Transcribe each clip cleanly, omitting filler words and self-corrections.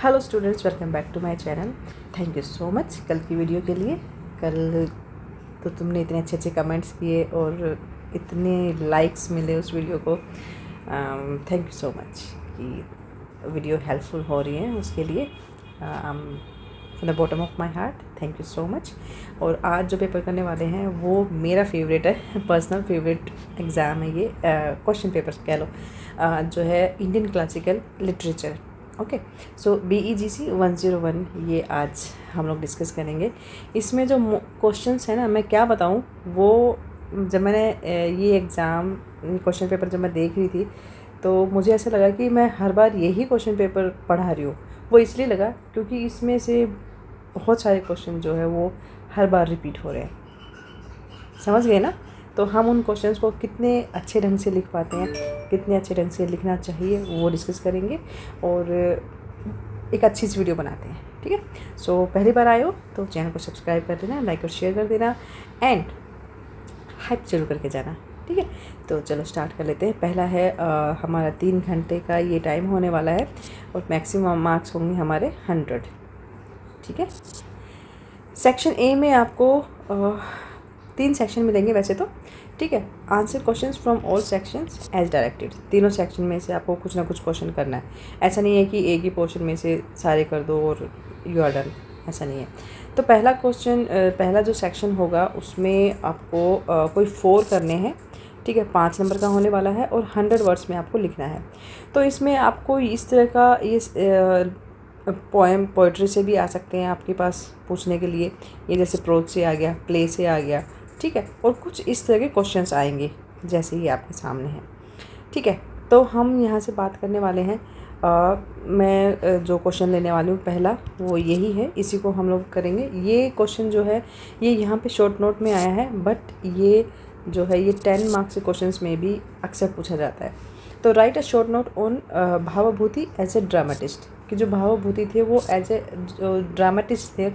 Hello students, welcome back to my channel. Thank you so much कल की video के लिए। कल तो तुमने इतने अच्छे अच्छे कमेंट्स किए और इतने लाइक्स मिले उस वीडियो को। थैंक यू सो मच कि वीडियो हेल्पफुल हो रही है, उसके लिए from the bottom of my heart thank you so much. और आज जो पेपर करने वाले हैं वो मेरा फेवरेट है, पर्सनल फेवरेट एग्ज़ाम है ये, क्वेश्चन पेपर कह लो, जो है इंडियन क्लासिकल लिटरेचर। ओके, सो BEGC 101 ये आज हम लोग डिस्कस करेंगे। इसमें जो क्वेश्चंस है ना, मैं क्या बताऊँ, वो जब मैंने ये एग्ज़ाम क्वेश्चन पेपर जब मैं देख रही थी तो मुझे ऐसा लगा कि मैं हर बार यही क्वेश्चन पेपर पढ़ा रही हूँ। वो इसलिए लगा क्योंकि इसमें से बहुत सारे क्वेश्चन जो है वो हर बार रिपीट हो रहे हैं। समझ गए ना? तो हम उन क्वेश्चंस को कितने अच्छे ढंग से लिख पाते हैं, कितने अच्छे ढंग से लिखना चाहिए, वो डिस्कस करेंगे और एक अच्छी सी वीडियो बनाते हैं। ठीक है, सो पहली बार आए हो तो चैनल को सब्सक्राइब कर देना, लाइक और शेयर कर देना एंड हाइप जरूर करके जाना। ठीक है, तो चलो स्टार्ट कर लेते हैं। पहला है हमारा 3 घंटे का ये टाइम होने वाला है और मैक्सिमम मार्क्स होंगे हमारे 100। ठीक है, सेक्शन ए में आपको 3 सेक्शन मिलेंगे वैसे तो। ठीक है, answer questions from all sections as directed. तीनों सेक्शन में से आपको कुछ ना कुछ क्वेश्चन करना है। ऐसा नहीं है कि एक ही पोर्शन में से सारे कर दो और यू आर डन, ऐसा नहीं है। तो पहला क्वेश्चन, पहला जो सेक्शन होगा उसमें आपको कोई 4 करने हैं। ठीक है, 5 नंबर का होने वाला है और 100 वर्ड्स में आपको लिखना है। तो इसमें आपको इस तरह का ये पोएम पोइट्री से भी आ सकते हैं आपके पास पूछने के लिए, ये जैसे प्रोज से आ गया, प्ले से आ गया। ठीक है, और कुछ इस तरह के क्वेश्चंस आएंगे जैसे ये आपके सामने हैं। ठीक है, तो हम यहाँ से बात करने वाले हैं। मैं जो क्वेश्चन लेने वाली हूँ पहला वो यही है, इसी को हम लोग करेंगे। ये क्वेश्चन जो है ये यहाँ पे शॉर्ट नोट में आया है, बट ये जो है ये 10 मार्क्स के क्वेश्चंस में भी अक्सर पूछा जाता है। तो write a short note on Bhavabhuti as a dramatist, कि जो भावभूति थे वो एज ए जो ड्रामेटिस्ट थे,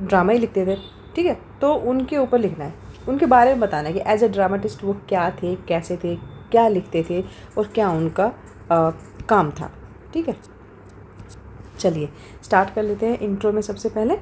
ड्रामा ही लिखते थे। ठीक है, तो उनके ऊपर लिखना है, उनके बारे में बताना है कि एज ए ड्रामेटिस्ट वो क्या थे, कैसे थे, क्या लिखते थे और क्या उनका काम था। ठीक है, चलिए स्टार्ट कर लेते हैं। इंट्रो में सबसे पहले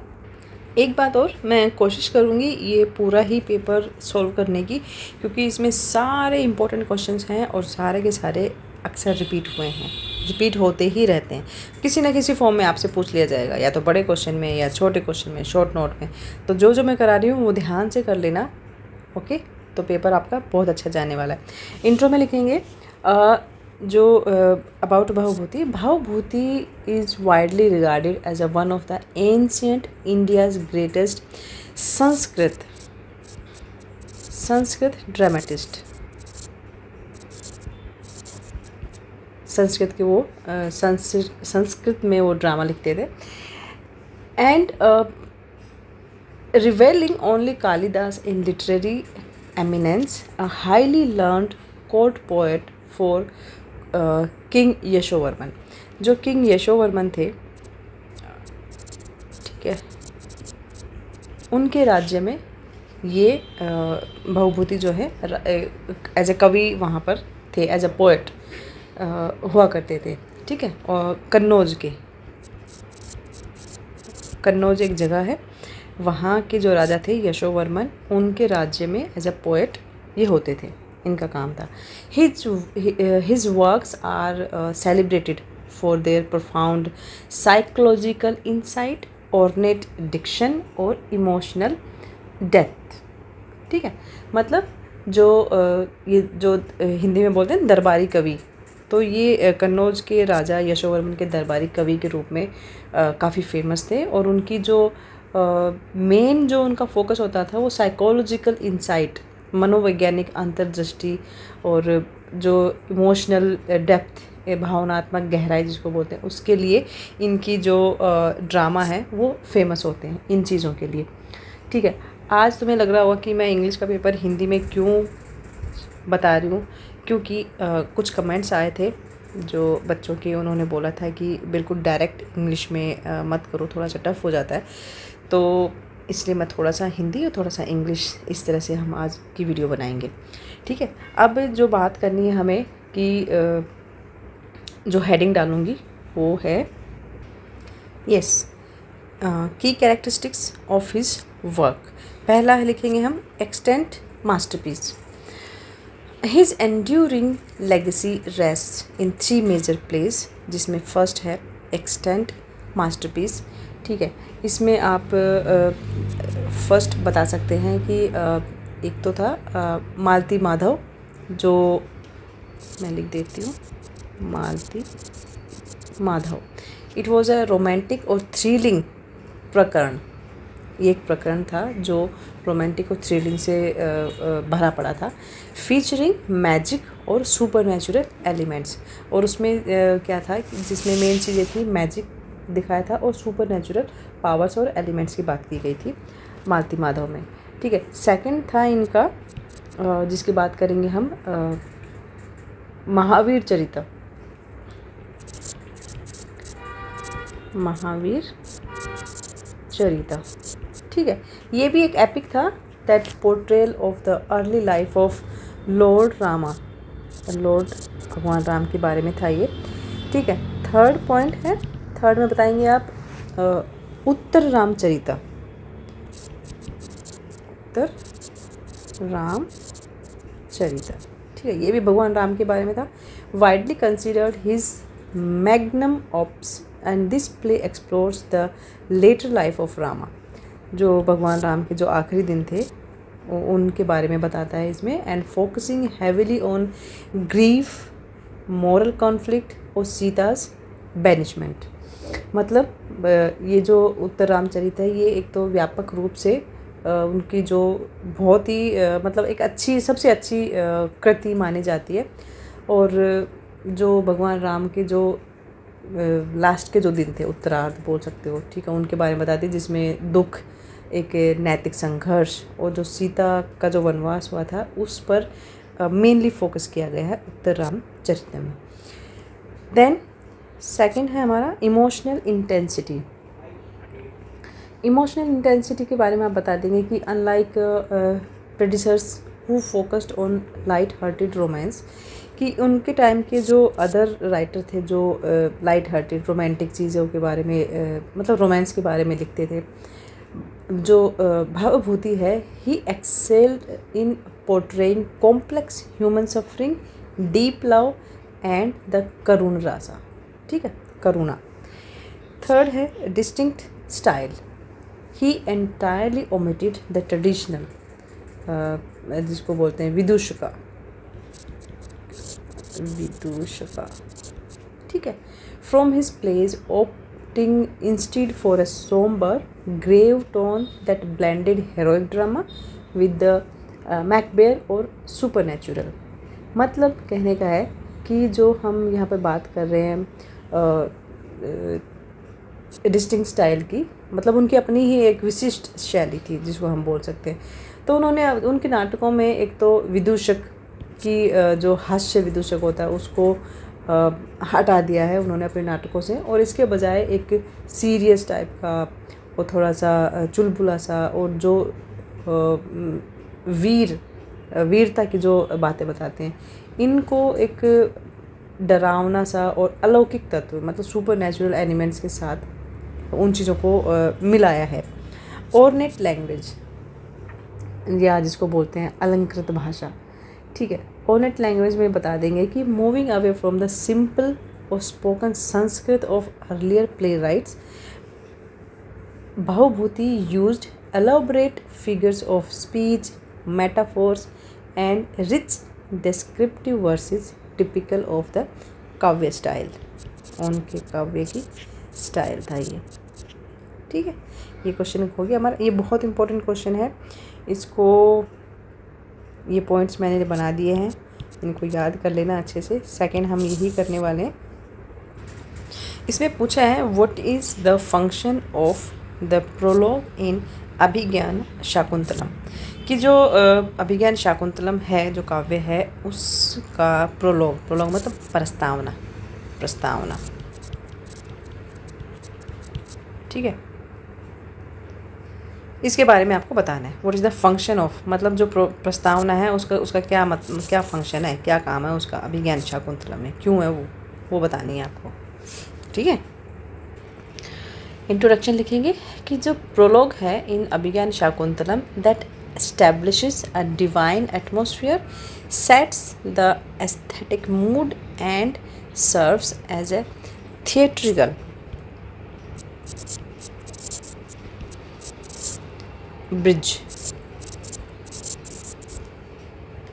एक बात और, मैं कोशिश करूँगी ये पूरा ही पेपर सॉल्व करने की, क्योंकि इसमें सारे इम्पोर्टेंट क्वेश्चंस हैं और सारे के सारे अक्सर रिपीट हुए हैं, रिपीट होते ही रहते हैं। किसी ना किसी फॉर्म में आपसे पूछ लिया जाएगा, या तो बड़े क्वेश्चन में या छोटे क्वेश्चन में, शॉर्ट नोट में। तो जो मैं करा रही हूँ वो ध्यान से कर लेना। ओके, तो पेपर आपका बहुत अच्छा जाने वाला है। इंट्रो में लिखेंगे जो about Bhavabhuti. Bhavabhuti is widely regarded as a one of the ancient India's greatest Sanskrit dramatist. Sanskrit के वो संस्कृत में वो ड्रामा लिखते थे। And rivaling only Kalidasa in literary eminence, a highly learned court poet for king Yashovarman. जो किंग यशोवर्मन थे, ठीक है, उनके राज्य में ये भावभूति जो है एज ए कवि वहाँ पर थे, एज अ पोएट हुआ करते थे। ठीक है, और कन्नौज एक जगह है, वहाँ के जो राजा थे यशोवर्मन, उनके राज्य में एज अ पोएट ये होते थे, इनका काम था। His works are celebrated for their profound psychological insight, ornate diction और इमोशनल डेप्थ। ठीक है, मतलब जो ये जो हिंदी में बोलते हैं दरबारी कवि, तो ये कन्नौज के राजा यशोवर्मन के दरबारी कवि के रूप में काफ़ी फेमस थे। और उनकी जो मेन जो उनका फोकस होता था वो साइकोलॉजिकल इंसाइट, मनोवैज्ञानिक अंतर्दृष्टि, और जो इमोशनल डेप्थ, भावनात्मक गहराई जिसको बोलते हैं, उसके लिए इनकी जो ड्रामा है वो फेमस होते हैं इन चीज़ों के लिए। ठीक है, आज तुम्हें लग रहा होगा कि मैं इंग्लिश का पेपर हिंदी में क्यों बता रही हूँ, क्योंकि कुछ कमेंट्स आए थे जो बच्चों के, उन्होंने बोला था कि बिल्कुल डायरेक्ट इंग्लिश में मत करो, थोड़ा सा टफ हो जाता है। तो इसलिए मैं थोड़ा सा हिंदी और थोड़ा सा इंग्लिश, इस तरह से हम आज की वीडियो बनाएंगे। ठीक है, अब जो बात करनी है हमें कि जो हेडिंग डालूँगी वो है यस, की कैरेक्टरिस्टिक्स ऑफ हिज वर्क। पहला लिखेंगे हम extant masterpiece. His enduring legacy rest in 3 major place, जिसमें फर्स्ट है एक्सटेंट मास्टरपीस। ठीक है, इसमें आप फर्स्ट बता सकते हैं कि एक तो था मालती माधव, जो मैं लिख देती हूँ, Malati Madhav. It was a romantic और थ्रिलिंग प्रकरण। ये एक प्रकरण था जो रोमांटिक और थ्रिलिंग से भरा पड़ा था, फीचरिंग मैजिक और सुपर नेचुरल एलिमेंट्स। और उसमें क्या था कि जिसमें मेन चीज़ ये थी, मैजिक दिखाया था और सुपर नेचुरल पावर्स और एलिमेंट्स की बात की गई थी मालती माधव में। ठीक है, सेकंड था इनका जिसकी बात करेंगे हम, महावीर चरित। महावीर चरित, ठीक है, ये भी एक एपिक था, that portrayal of the early life of Lord Rama, Lord भगवान राम के बारे में था ये। ठीक है, थर्ड पॉइंट है, थर्ड में बताएंगे आप उत्तर रामचरित। उत्तर रामचरित, ठीक है, ये भी भगवान राम के बारे में था। Widely considered his magnum opus and this play explores the latter life of Rama. जो भगवान राम के जो आखिरी दिन थे उनके बारे में बताता है इसमें, and focusing heavily on grief, moral conflict और सीताज बैनिशमेंट। मतलब ये जो उत्तर रामचरित है, ये एक तो व्यापक रूप से उनकी जो बहुत ही मतलब एक अच्छी, सबसे अच्छी कृति मानी जाती है। और जो भगवान राम के जो लास्ट के जो दिन थे, उत्तरार्ध बोल सकते हो, ठीक है, उनके बारे में बताती है, जिसमें दुख, एक नैतिक संघर्ष और जो सीता का जो वनवास हुआ था उस पर मेनली फोकस किया गया है उत्तर रामचरित में। देन सेकंड है हमारा इमोशनल इंटेंसिटी। इमोशनल इंटेंसिटी के बारे में आप बता देंगे कि unlike predecessors who focused on light hearted romance, कि उनके टाइम के जो अदर राइटर थे जो लाइट हार्टेड रोमांटिक चीज़ों के बारे में मतलब रोमांस के बारे में लिखते थे, जो भावभूति है, he excelled in portraying complex human suffering, deep love and the karun rasa. ठीक है, करुणा। थर्ड है distinct style. He entirely omitted the traditional, जिसको बोलते हैं विदूषका, विदूषका, ठीक है, from his place opting instead for a somber, grave tone that blended heroic drama with the Macbeth और supernatural। मतलब कहने का है कि जो हम यहाँ पर बात कर रहे हैं डिस्टिंक्ट स्टाइल की, मतलब उनकी अपनी ही एक विशिष्ट शैली थी जिसको हम बोल सकते हैं। तो उन्होंने उनके नाटकों में एक तो विदूषक की जो हास्य विदूषक होता है उसको हटा दिया है उन्होंने अपने नाटकों से, और इसके बजाय एक सीरियस टाइप का और थोड़ा सा चुलबुला सा और जो वीरता की जो बातें बताते हैं, इनको एक डरावना सा और अलौकिक तत्व, मतलब सुपर नेचुरल एलिमेंट्स के साथ उन चीज़ों को मिलाया है। ऑर्नेट लैंग्वेज, या जिसको बोलते हैं अलंकृत भाषा, ठीक है, ऑर्नेट लैंग्वेज में बता देंगे कि moving away from the simple और spoken Sanskrit of earlier playwrights, Bhavabhuti used elaborate figures of speech, metaphors and rich descriptive verses typical of the kavya style. उनके काव्य की स्टाइल था ये। ठीक है, ये क्वेश्चन हो गया हमारा, ये बहुत इंपॉर्टेंट क्वेश्चन है, इसको ये पॉइंट्स मैंने बना दिए हैं, इनको याद कर लेना अच्छे से। सेकंड हम यही करने वाले हैं। इसमें पूछा है what is the function of the prologue in Abhijnana Shakuntalam, कि जो अभिज्ञान शाकुंतलम है, जो काव्य है, उसका प्रोलॉग मतलब प्रस्तावना, ठीक है, इसके बारे में आपको बताना है। What is the function of, मतलब जो प्रस्तावना है उसका क्या फंक्शन है, क्या काम है उसका अभिज्ञान शाकुंतलम में, क्यों है वो बतानी है आपको। ठीक है, इंट्रोडक्शन लिखेंगे कि जो प्रोलॉग है in Abhijnana Shakuntalam that establishes a divine atmosphere, sets the aesthetic mood and serves as a theatrical bridge.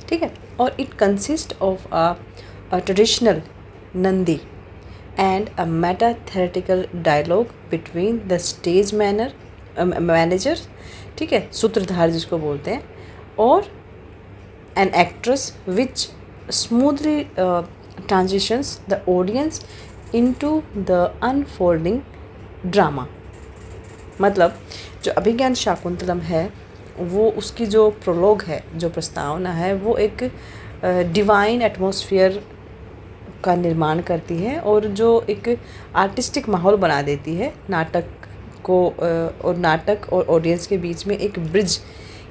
ठीक है, और it consists of a traditional nandi and a meta-theatrical dialogue between the stage manager, ठीक है, सूत्रधार जिसको बोलते हैं, और an actress which smoothly transitions the audience into the unfolding drama. मतलब जो अभिज्ञान शाकुंतलम है वो उसकी जो प्रोलॉग है, जो प्रस्तावना है, वो एक डिवाइन एटमॉस्फेयर का निर्माण करती है और जो एक आर्टिस्टिक माहौल बना देती है नाटक को, और नाटक और ऑडियंस के बीच में एक ब्रिज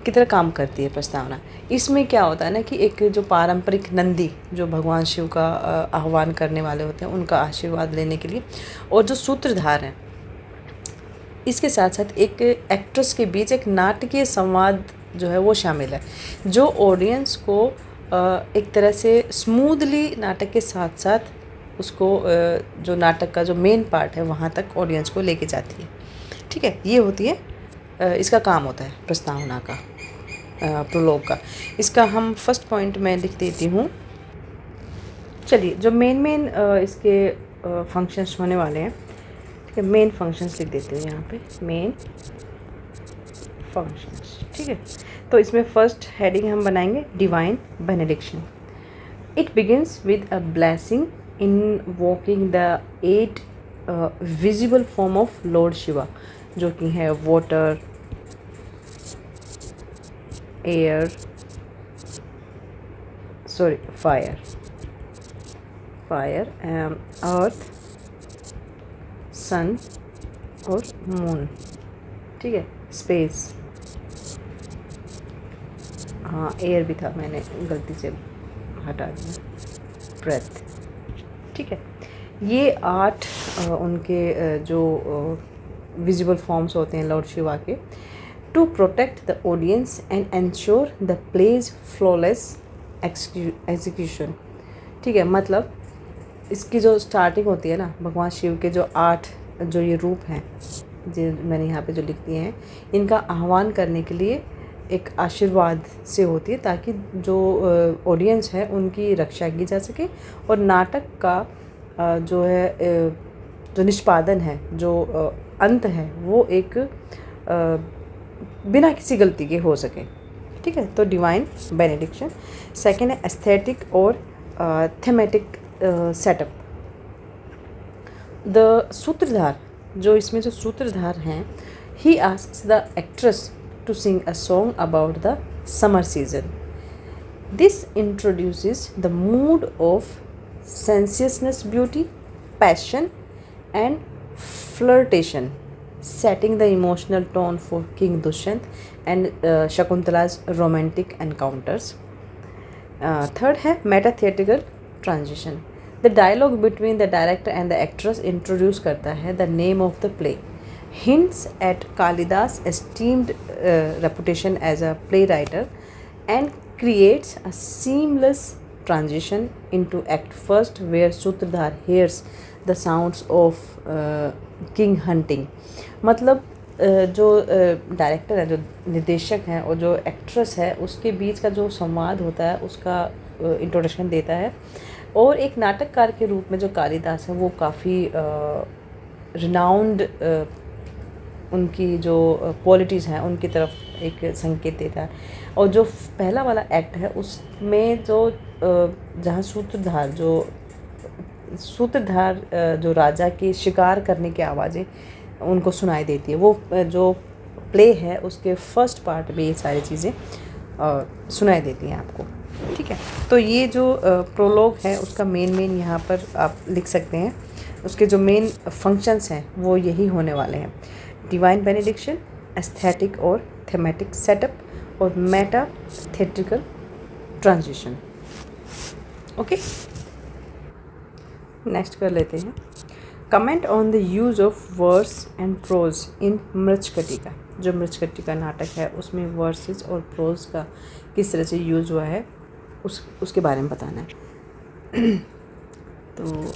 की तरह काम करती है प्रस्तावना। इसमें क्या होता है ना कि एक जो पारंपरिक नंदी जो भगवान शिव का आह्वान करने वाले होते हैं उनका आशीर्वाद लेने के लिए, और जो सूत्रधार हैं, इसके साथ साथ एक एक्ट्रेस के बीच एक नाटकीय संवाद जो है वो शामिल है, जो ऑडियंस को एक तरह से स्मूथली नाटक के साथ साथ उसको जो नाटक का जो मेन पार्ट है वहाँ तक ऑडियंस को लेके जाती है। ठीक है, ये होती है, इसका काम होता है प्रस्तावना का, प्रोलॉग का। इसका हम फर्स्ट पॉइंट मैं लिख देती हूँ। चलिए, जो मेन इसके फंक्शंस होने वाले हैं, ठीक है, मेन फंक्शंस लिख देते हैं यहाँ पे, मेन फंक्शंस। ठीक है, तो इसमें फर्स्ट हेडिंग हम बनाएंगे divine benediction. It begins with a blessing invoking the 8 visible form of Lord Shiva, जो कि है वाटर, एयर, फायर, अर्थ, सन और मून। ठीक है, स्पेस, हाँ एयर भी था, मैंने गलती से हटा दिया, ब्रेथ। ठीक है, ये 8 उनके जो विजिबल फॉर्म्स होते हैं लॉर्ड शिवा के, to protect the audience and ensure the play's flawless execution. ठीक है, मतलब इसकी जो स्टार्टिंग होती है ना, भगवान शिव के जो 8 जो ये रूप हैं, जो मैंने यहाँ पे जो लिख दिए हैं, इनका आह्वान करने के लिए एक आशीर्वाद से होती है, ताकि जो ऑडियंस है उनकी रक्षा की जा सके, और नाटक का जो है जो निष्पादन है, जो अंत है, वो एक बिना किसी गलती के हो सके। ठीक है, तो डिवाइन बेनेडिक्शन। सेकेंड है एस्थेटिक और थेमेटिक सेटअप। द सूत्रधार, जो इसमें जो सूत्रधार हैं, ही asks the actress to sing a song about the summer season. This introduces the mood of sensuousness, beauty, passion and flirtation, setting the emotional tone for King Dushyant and Shakuntala's romantic encounters. Third है meta theatrical transition. The dialogue between the director and the actress introduce करता है the name of the play, hints at Kalidas' esteemed reputation as a playwright, and creates a seamless transition into Act First, where Sutradhar hears the sounds of king hunting. मतलब जो director है, जो निर्देशक हैं, और जो एक्ट्रेस है, उसके बीच का जो संवाद होता है उसका इंट्रोडक्शन देता है। और एक नाटककार के रूप में जो कालिदास है वो काफ़ी रिनाउंड उनकी जो क्वालिटीज़ हैं उनकी तरफ एक संकेत देता है। और जो पहला वाला एक्ट है उसमें जो जहाँ सूत्रधार जो राजा की शिकार करने की आवाज़ें उनको सुनाई देती है, वो जो प्ले है उसके फर्स्ट पार्ट में ये सारी चीज़ें सुनाई देती हैं आपको। ठीक है, तो ये जो प्रोलॉग है उसका मेन यहाँ पर आप लिख सकते हैं। उसके जो मेन फंक्शंस हैं वो यही होने वाले हैं, डिवाइन बेनेडिक्शन, एस्थेटिक और थेमेटिक सेटअप और meta theatrical transition. Okay, next कर लेते हैं। Comment on the use of verse and prose in Mrichchhakatika. जो मृच्छकटिका नाटक है उसमें वर्सेस और प्रोज का किस तरह से यूज़ हुआ है उसके बारे में बताना है। तो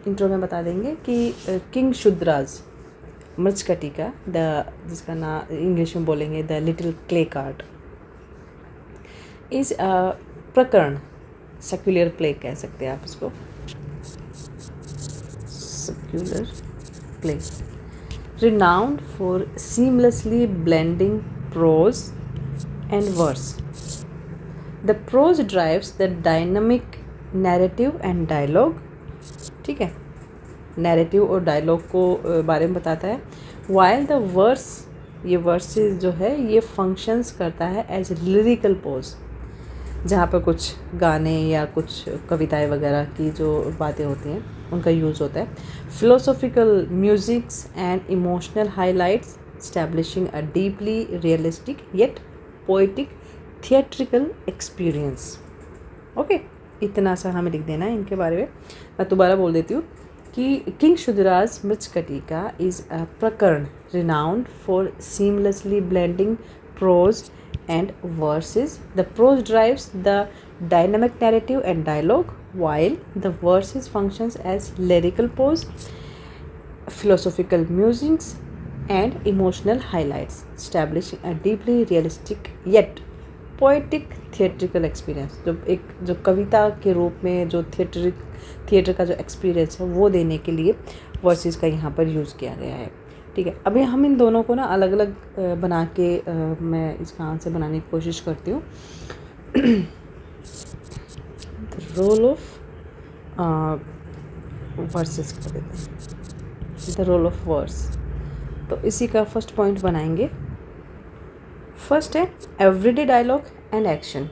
इंट्रो में बता देंगे कि किंग शुद्राज मृच्छकटिका जिसका नाम इंग्लिश में बोलेंगे द लिटिल क्ले कार्ड इस प्रकरण सेक्युलर प्ले कह सकते हैं आप इसको, secular play, renowned for seamlessly blending prose and verse. The prose drives the dynamic narrative and dialogue, ठीक है, नैरेटिव और डायलॉग को बारे में बताता है। while the verse, ये वर्सेस जो है ये फंक्शंस करता है एज लिरिकल पोज, जहाँ पर कुछ गाने या कुछ कविताएं वगैरह की जो बातें होती हैं उनका यूज़ होता है। Philosophical musics and emotional highlights establishing a deeply realistic yet poetic theatrical experience. Okay, इतना सा हमें लिख देना है इनके बारे में। मैं दोबारा बोल देती हूँ कि king Shudraka's Mrichchhakatika is a prakarana renowned for seamlessly blending prose and verses. The prose drives the dynamic narrative and dialogue, while the verses functions as lyrical prose, philosophical musings, and emotional highlights, establishing a deeply realistic yet poetic theatrical experience. जो कविता के रूप में जो theatre का जो experience है वो देने के लिए वर्सेस का यहाँ पर यूज़ किया गया है। ठीक है, अभी हम इन दोनों को ना अलग अलग बना के मैं इसका आंसर बनाने की कोशिश करती हूँ। रोल ऑफ वर्सेस कर देते हैं, द रोल ऑफ वर्स। तो इसी का फर्स्ट पॉइंट बनाएंगे। फर्स्ट है everyday dialogue and action.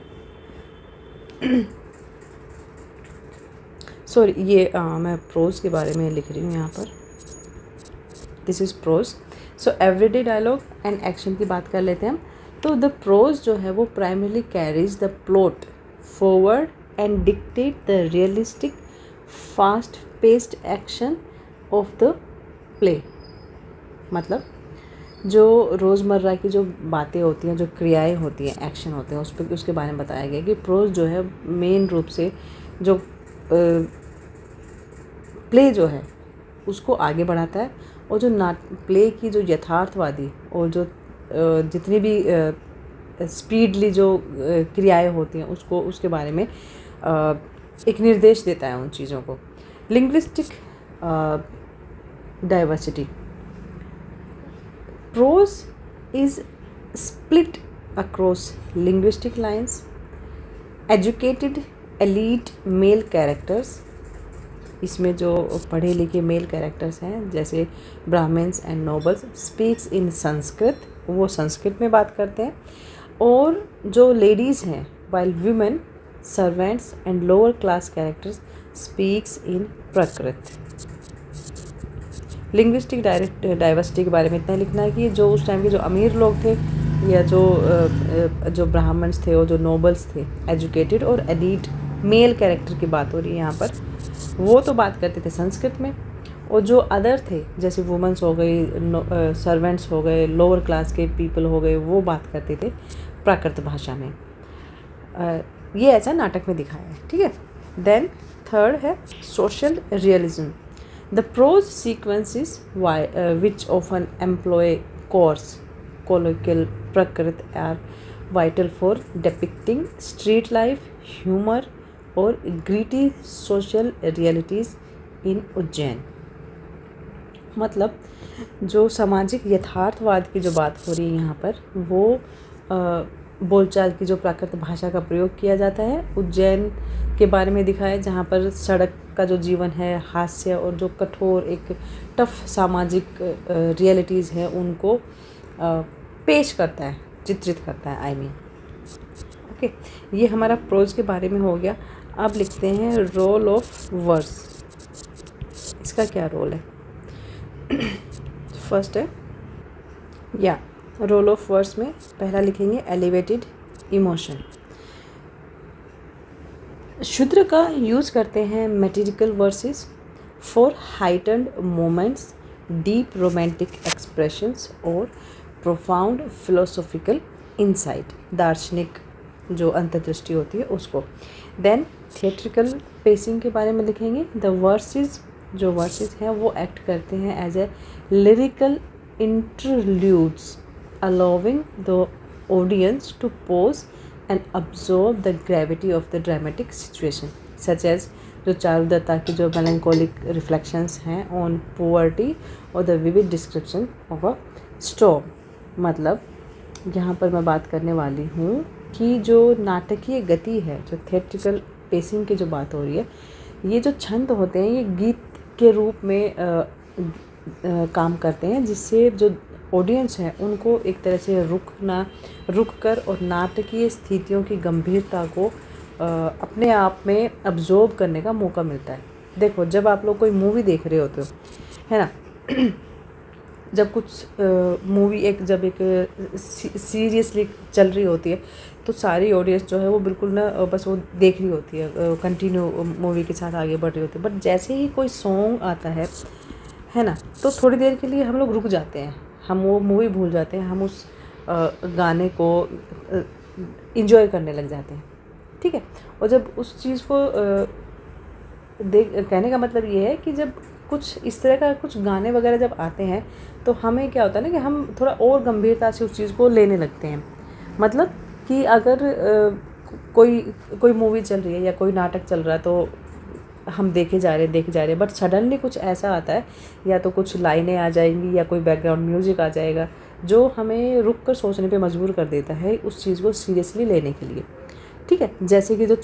Sorry, ये मैं प्रोज के बारे में लिख रही हूँ यहाँ पर। This is prose. So everyday dialogue and action की बात कर लेते हैं हम। तो द प्रोज जो है वो primarily carries the plot forward and dictate the realistic fast paced action of the play. मतलब जो रोज़मर्रा की जो बातें होती हैं, जो क्रियाएं होती हैं, एक्शन होते हैं, उसके बारे में बताया गया कि प्रोज जो है मेन रूप से जो प्ले जो है उसको आगे बढ़ाता है, और जो प्ले की जो यथार्थवादी और जो जितनी भी स्पीडली जो क्रियाएं होती हैं उसके बारे में एक निर्देश देता है उन चीज़ों को। Linguistic diversity. Prose is split across linguistic lines. Educated elite male characters, इसमें जो पढ़े लिखे मेल कैरेक्टर्स हैं जैसे Brahmans and nobles, speaks in Sanskrit, वो संस्कृत में बात करते हैं। और जो लेडीज़ हैं while women servants and lower class characters speaks in Prakrit. Linguistic diversity के बारे में इतना लिखना है कि जो उस टाइम के जो अमीर लोग थे या जो ब्राह्मण्स थे और जो नोबल्स थे, एजुकेटेड और एलीट मेल कैरेक्टर की बात हो रही है यहाँ पर, वो तो बात करते थे संस्कृत में, और जो अदर थे जैसे वुमेंस हो गई, सर्वेंट्स हो गए, लोअर क्लास के पीपल हो गए, वो बात करते थे प्राकृत भाषा में। ये ऐसा नाटक में दिखाया है। ठीक है, देन थर्ड है social realism. The prose sequences which often employ coarse colloquial prakrit are vital for depicting street life, humor और gritty social realities in Ujjain. मतलब जो सामाजिक यथार्थवाद की जो बात हो रही है यहाँ पर, वो बोलचाल की जो प्राकृत भाषा का प्रयोग किया जाता है उज्जैन के बारे में दिखाया, जहाँ पर सड़क का जो जीवन है, हास्य और जो कठोर एक टफ सामाजिक रियलिटीज़ हैं उनको पेश करता है, चित्रित करता है। ओके, ये हमारा प्रोज के बारे में हो गया। अब लिखते हैं रोल ऑफ वर्स। इसका क्या रोल है? फर्स्ट है रोल ऑफ वर्स में पहला लिखेंगे एलिवेटेड इमोशन। शूद्र का यूज़ करते हैं metrical verses for heightened moments, deep romantic expressions और प्रोफाउंड फिलोसॉफिकल इंसाइट, दार्शनिक जो अंतर्दृष्टि होती है उसको। देन थिएट्रिकल पेसिंग के बारे में लिखेंगे। द वर्सेस, जो वर्सेस हैं वो एक्ट करते हैं as a lyrical interludes allowing the audience to pause and absorb the gravity of the dramatic situation, such as जो चारुदत्ता की जो melancholic reflections हैं on poverty और the vivid description of a storm। मतलब यहाँ पर मैं बात करने वाली हूँ कि जो नाटकीय गति है, जो थिएट्रिकल पेसिंग की जो बात हो रही है, ये जो छंद होते हैं ये गीत के रूप में काम करते हैं, जिससे जो ऑडियंस है उनको एक तरह से रुक कर और नाटकीय स्थितियों की गंभीरता को अपने आप में अब्जॉर्ब करने का मौका मिलता है। देखो, जब आप लोग कोई मूवी देख रहे होते हो, है ना, जब कुछ मूवी जब एक सीरियसली चल रही होती है तो सारी ऑडियंस जो है वो बिल्कुल ना बस वो देख रही होती है, कंटिन्यू मूवी के साथ आगे बढ़ रही होती है। बट जैसे ही कोई सॉन्ग आता है ना, तो थोड़ी देर के लिए हम लोग रुक जाते हैं, हम वो मूवी भूल जाते हैं, हम उस गाने को इंजॉय करने लग जाते हैं। ठीक है। और जब उस चीज़ को कहने का मतलब ये है कि जब कुछ इस तरह का कुछ गाने वगैरह जब आते हैं तो हमें क्या होता है ना कि हम थोड़ा और गंभीरता से उस चीज़ को लेने लगते हैं। मतलब कि अगर कोई मूवी चल रही है या कोई नाटक चल रहा है तो हम देखे जा रहे हैं, बट सडनली कुछ ऐसा आता है, या तो कुछ लाइनें आ जाएंगी या कोई बैकग्राउंड म्यूज़िक आ जाएगा जो हमें रुक कर सोचने पे मजबूर कर देता है उस चीज़ को सीरियसली लेने के लिए। ठीक है। जैसे कि जो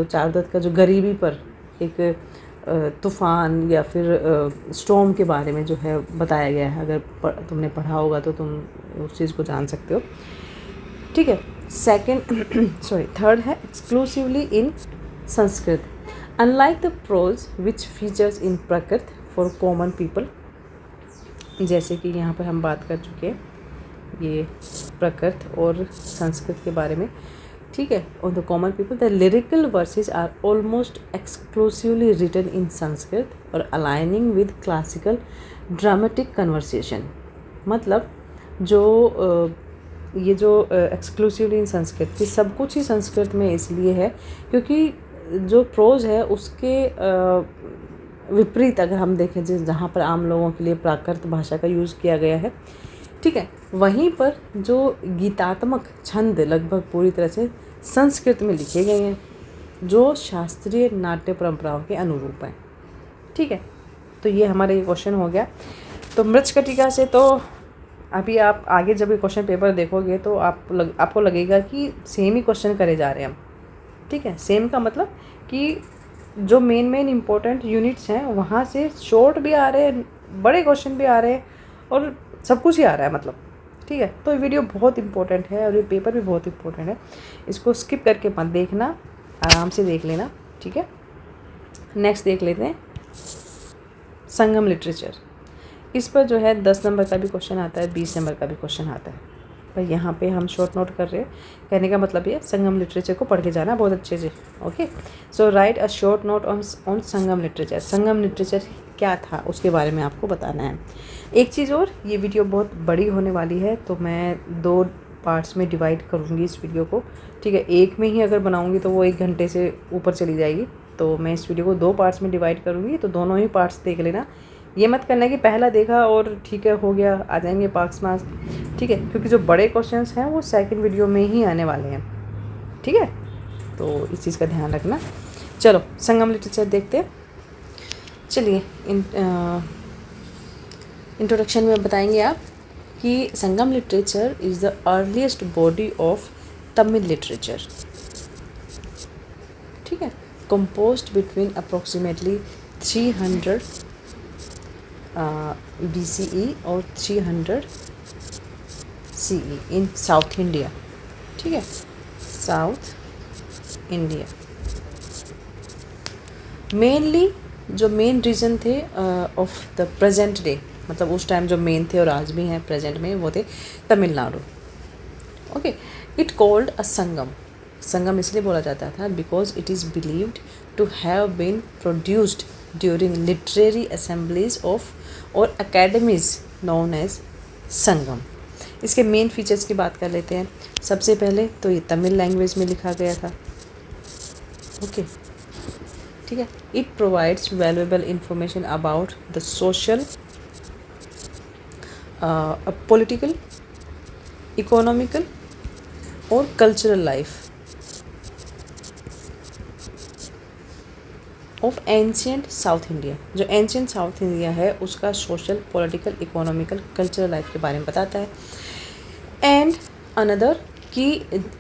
चारुदत्त का जो गरीबी पर एक तूफ़ान या फिर स्टॉर्म के बारे में जो है बताया गया है, अगर तुमने पढ़ा होगा तो तुम उस चीज़ को जान सकते हो। ठीक है। थर्ड है exclusively in Sanskrit. Unlike the prose which features in Prakrit for common people, जैसे कि यहाँ पर हम बात कर चुके हैं ये प्रकृत और संस्कृत के बारे में। ठीक है। और the common people, the lyrical verses are almost exclusively written in Sanskrit और aligning with classical dramatic conversation. मतलब ये जो एक्सक्लूसिवली इन संस्कृत की सब कुछ ही संस्कृत में इसलिए है क्योंकि जो प्रोज है उसके विपरीत अगर हम देखें जहाँ पर आम लोगों के लिए प्राकृत भाषा का यूज़ किया गया है, ठीक है, वहीं पर जो गीतात्मक छंद लगभग पूरी तरह से संस्कृत में लिखे गए हैं जो शास्त्रीय नाट्य परंपराओं के अनुरूप हैं। ठीक है। तो ये हमारा ये क्वेश्चन हो गया। तो मृच्छकटिका से तो अभी आप आगे जब ये क्वेश्चन पेपर देखोगे तो आपको लगेगा कि सेम ही क्वेश्चन करे जा रहे हैं हम। ठीक है। सेम का मतलब कि जो मेन इम्पोर्टेंट यूनिट्स हैं वहाँ से शॉर्ट भी आ रहे हैं, बड़े क्वेश्चन भी आ रहे हैं और सब कुछ ही आ रहा है मतलब। ठीक है। तो ये वीडियो बहुत इंपॉर्टेंट है और ये पेपर भी बहुत इंपॉर्टेंट है, इसको स्किप करके मत देखना, आराम से देख लेना। ठीक है। नेक्स्ट देख लेते हैं संगम लिटरेचर। इस पर जो है 10 नंबर का भी क्वेश्चन आता है, 20 नंबर का भी क्वेश्चन आता है। पर यहाँ पे हम शॉर्ट नोट कर रहे हैं, कहने का मतलब ये संगम लिटरेचर को पढ़ के जाना बहुत अच्छे से। Okay. So right a short note on Sangam literature. Sangam literature क्या था उसके बारे में आपको बताना है। एक चीज़ और, ये वीडियो बहुत बड़ी होने वाली है तो मैं 2 पार्ट्स में डिवाइड करूँगी इस वीडियो को। ठीक है। एक में ही अगर बनाऊँगी तो वो 1 घंटे से ऊपर चली जाएगी, तो मैं इस वीडियो को 2 पार्ट्स में डिवाइड करूँगी, तो दोनों ही पार्ट्स देख लेना। ये मत करना कि पहला देखा और ठीक है हो गया, आ जाएंगे मार्क्स। ठीक है। क्योंकि जो बड़े क्वेश्चंस हैं वो सेकंड वीडियो में ही आने वाले हैं। ठीक है। तो इस चीज़ का ध्यान रखना। चलो संगम लिटरेचर देखते हैं। चलिए इंट्रोडक्शन में बताएंगे आप कि Sangam literature is the earliest body of Tamil literature. ठीक है। कंपोज्ड बिटवीन अप्रोक्सीमेटली 300 BCE और 300 CE इन साउथ इंडिया। ठीक है। साउथ इंडिया मेनली जो मेन रीजन थे ऑफ द प्रेजेंट डे, मतलब उस टाइम जो मेन थे और आज भी हैं प्रेजेंट में, वो थे Tamil Nadu. Okay. It called a Sangam. Sangam इसलिए बोला जाता था because it is believed to have been produced during literary assemblies of और अकेडमीज नोन एज संगम। इसके मेन फीचर्स की बात कर लेते हैं। सबसे पहले तो ये तमिल लैंग्वेज में लिखा गया था। ओके, ठीक है। It provides valuable information about the social, political, economical और cultural life of ancient South India. जो एंशियंट साउथ इंडिया है उसका social, political, economical, cultural life के बारे में बताता है। एंड अनदर कि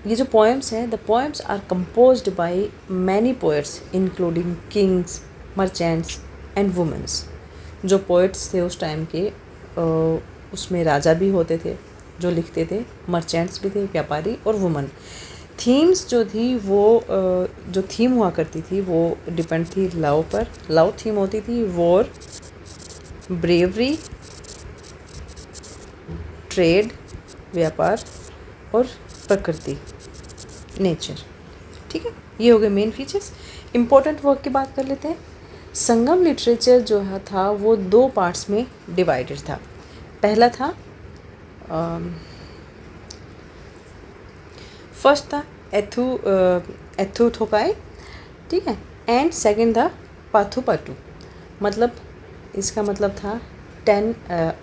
ये जो पोएम्स हैं, the poems are composed by many poets including kings, merchants and womens. जो पोएट्स थे उस टाइम के, उसमें राजा भी होते थे जो लिखते थे, मर्चेंट्स भी थे, व्यापारी, और वुमन। थीम्स जो थी वो जो थीम हुआ करती थी वो डिपेंड थी लव पर। लव थीम होती थी, वॉर, ब्रेवरी, ट्रेड, व्यापार और प्रकृति, नेचर। ठीक है, ये हो गए मेन फीचर्स। इम्पोर्टेंट वर्क की बात कर लेते हैं। संगम लिटरेचर जो है था वो 2 पार्ट्स में डिवाइडेड था। पहला था फर्स्ट था एथुथोकाई, ठीक है, एंड सेकंड था पाथुपाटू। मतलब इसका मतलब था 10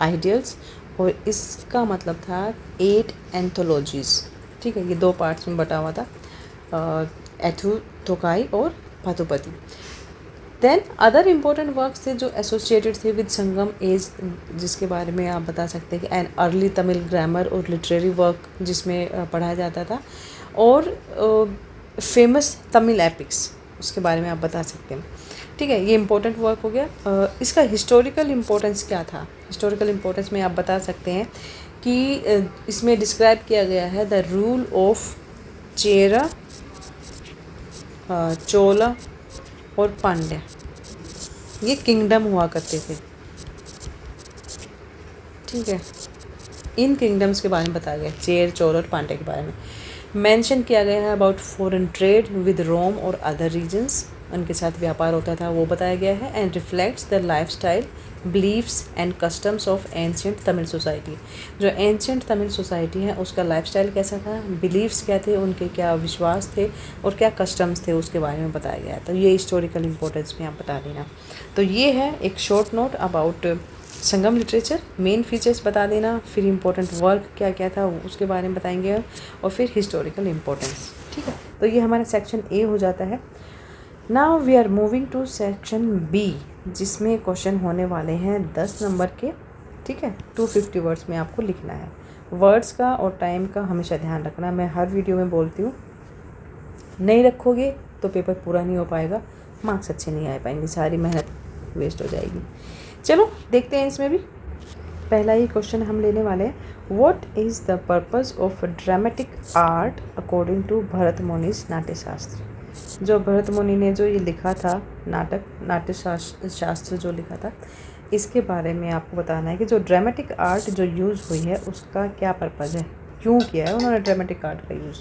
आइडियल्स और इसका मतलब था 8 एंथोलॉजीज़। ठीक है, ये 2 पार्ट्स में बटा हुआ था, एथुथोकाई और पाथुपति। देन अदर इम्पोर्टेंट वर्क्स थे जो एसोसिएटेड थे विद संगम एज, जिसके बारे में आप बता सकते हैं कि एन अर्ली तमिल ग्रामर और लिटरेरी वर्क जिसमें पढ़ाया जाता था, और फेमस तमिल एपिक्स उसके बारे में आप बता सकते हैं। ठीक है, ये इम्पोर्टेंट वर्क हो गया। इसका हिस्टोरिकल इम्पोर्टेंस क्या था? हिस्टोरिकल इम्पोर्टेंस में आप बता सकते हैं कि इसमें डिस्क्राइब किया गया है द रूल ऑफ चेरा, चोला और पांड्या। ये किंगडम हुआ करते थे। ठीक है, इन किंगडम्स के बारे में बताया गया, चेर, चोल और पांड्या के बारे में मेंशन किया गया है। अबाउट फॉरेन ट्रेड विद रोम और अदर रीजन्स, उनके साथ व्यापार होता था, वो बताया गया है। And reflects the lifestyle, beliefs and customs of ancient Tamil society. जो एंशियंट तमिल सोसाइटी है उसका लाइफस्टाइल कैसा था, बिलीव्स क्या थे, उनके क्या विश्वास थे और क्या कस्टम्स थे, उसके बारे में बताया गया है। तो ये हिस्टोरिकल इम्पोर्टेंस में आप बता देना। तो ये है एक short note about Sangam literature. Main features बता देना, फिर इम्पोर्टेंट वर्क क्या क्या था उसके बारे में बताएंगे, और फिर हिस्टोरिकल इम्पोर्टेंस। ठीक है, तो ये हमारा सेक्शन ए हो जाता है। Now we are moving to section B, जिसमें क्वेश्चन होने वाले हैं 10 नंबर के। ठीक है, 250 वर्ड्स में आपको लिखना है। वर्ड्स का और टाइम का हमेशा ध्यान रखना, मैं हर वीडियो में बोलती हूँ। नहीं रखोगे तो पेपर पूरा नहीं हो पाएगा, मार्क्स अच्छे नहीं आ पाएंगे, सारी मेहनत वेस्ट हो जाएगी। चलो देखते हैं इसमें भी। पहला ही क्वेश्चन हम लेने वाले हैं। What is the purpose of dramatic art according to Bharata Muni's Natya Shastra. जो भरत मुनि ने जो ये लिखा था नाटक, नाट्य शास्त्र जो लिखा था, इसके बारे में आपको बताना है कि जो ड्रामेटिक आर्ट जो यूज़ हुई है उसका क्या पर्पज़ है, क्यों किया है उन्होंने ड्रामेटिक आर्ट का यूज़।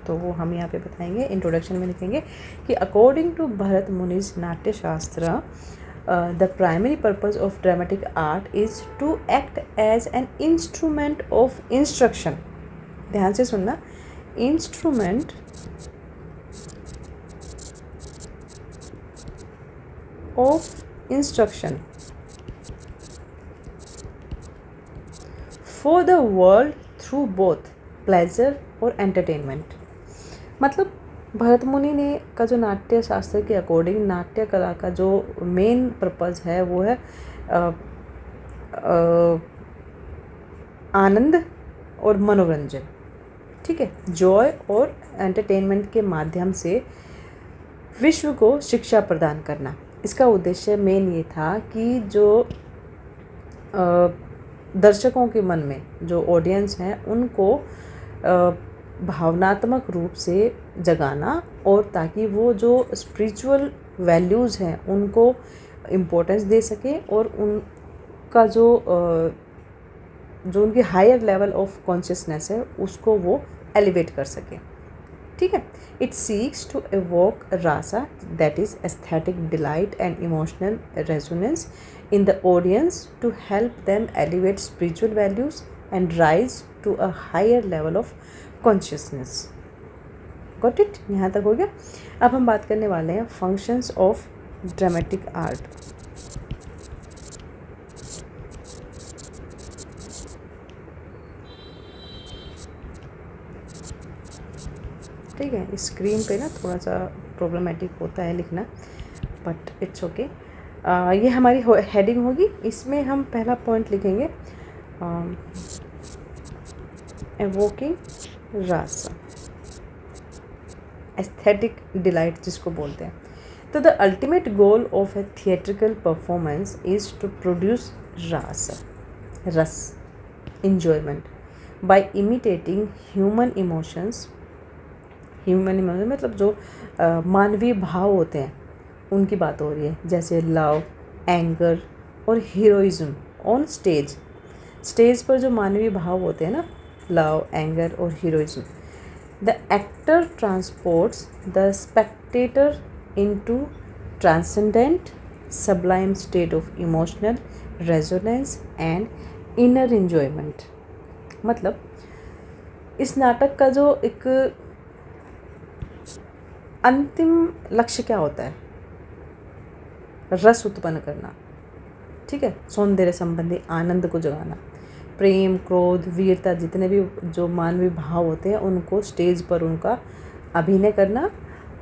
तो वो हम यहाँ पे बताएंगे। इंट्रोडक्शन में लिखेंगे कि अकॉर्डिंग टू भरत मुनि's नाट्य शास्त्र, the primary purpose of dramatic art is to act as an instrument of instruction. ध्यान से सुनना, instrument of instruction for the world through both pleasure और entertainment। मतलब भरत मुनि ने का जो नाट्य शास्त्र के अकॉर्डिंग नाट्य कला का जो मेन पर्पज़ है वो है आनंद और मनोरंजन। ठीक है, जॉय और एंटरटेनमेंट के माध्यम से विश्व को शिक्षा प्रदान करना। इसका उद्देश्य मेन ये था कि जो दर्शकों के मन में, जो ऑडियंस हैं, उनको भावनात्मक रूप से जगाना, और ताकि वो जो स्पिरिचुअल वैल्यूज़ हैं उनको इम्पोर्टेंस दे सके, और उनका जो उनकी हायर लेवल ऑफ कॉन्शियसनेस है उसको वो एलिवेट कर सके। ठीक है. It seeks to evoke rasa, that is aesthetic delight and emotional resonance in the audience to help them elevate spiritual values and rise to a higher level of consciousness. Got it? यहाँ तक हो गया. अब हम बात करने वाले हैं functions of dramatic art. ठीक है, स्क्रीन पे ना थोड़ा सा प्रॉब्लमेटिक होता है लिखना, बट इट्स ओके. ये हमारी हेडिंग होगी. इसमें हम पहला पॉइंट लिखेंगे एवोकिंग रासा, एस्थेटिक डिलाइट जिसको बोलते हैं. तो the ultimate goal of a theatrical performance is to produce rasa, rasa, enjoyment by imitating human emotions. Human emotion मतलब जो मानवीय भाव होते हैं उनकी बात हो रही है, जैसे लव, एंगर और हीरोइज्म ऑन स्टेज. स्टेज पर जो मानवीय भाव होते हैं ना, लव, एंगर और heroism. The actor transports the Spectator into transcendent sublime state of emotional resonance and inner enjoyment. मतलब इस नाटक का जो एक अंतिम लक्ष्य क्या होता है? रस उत्पन्न करना, ठीक है, सौंदर्य संबंधी आनंद को जगाना, प्रेम, क्रोध, वीरता, जितने भी जो मानवीय भाव होते हैं उनको स्टेज पर उनका अभिनय करना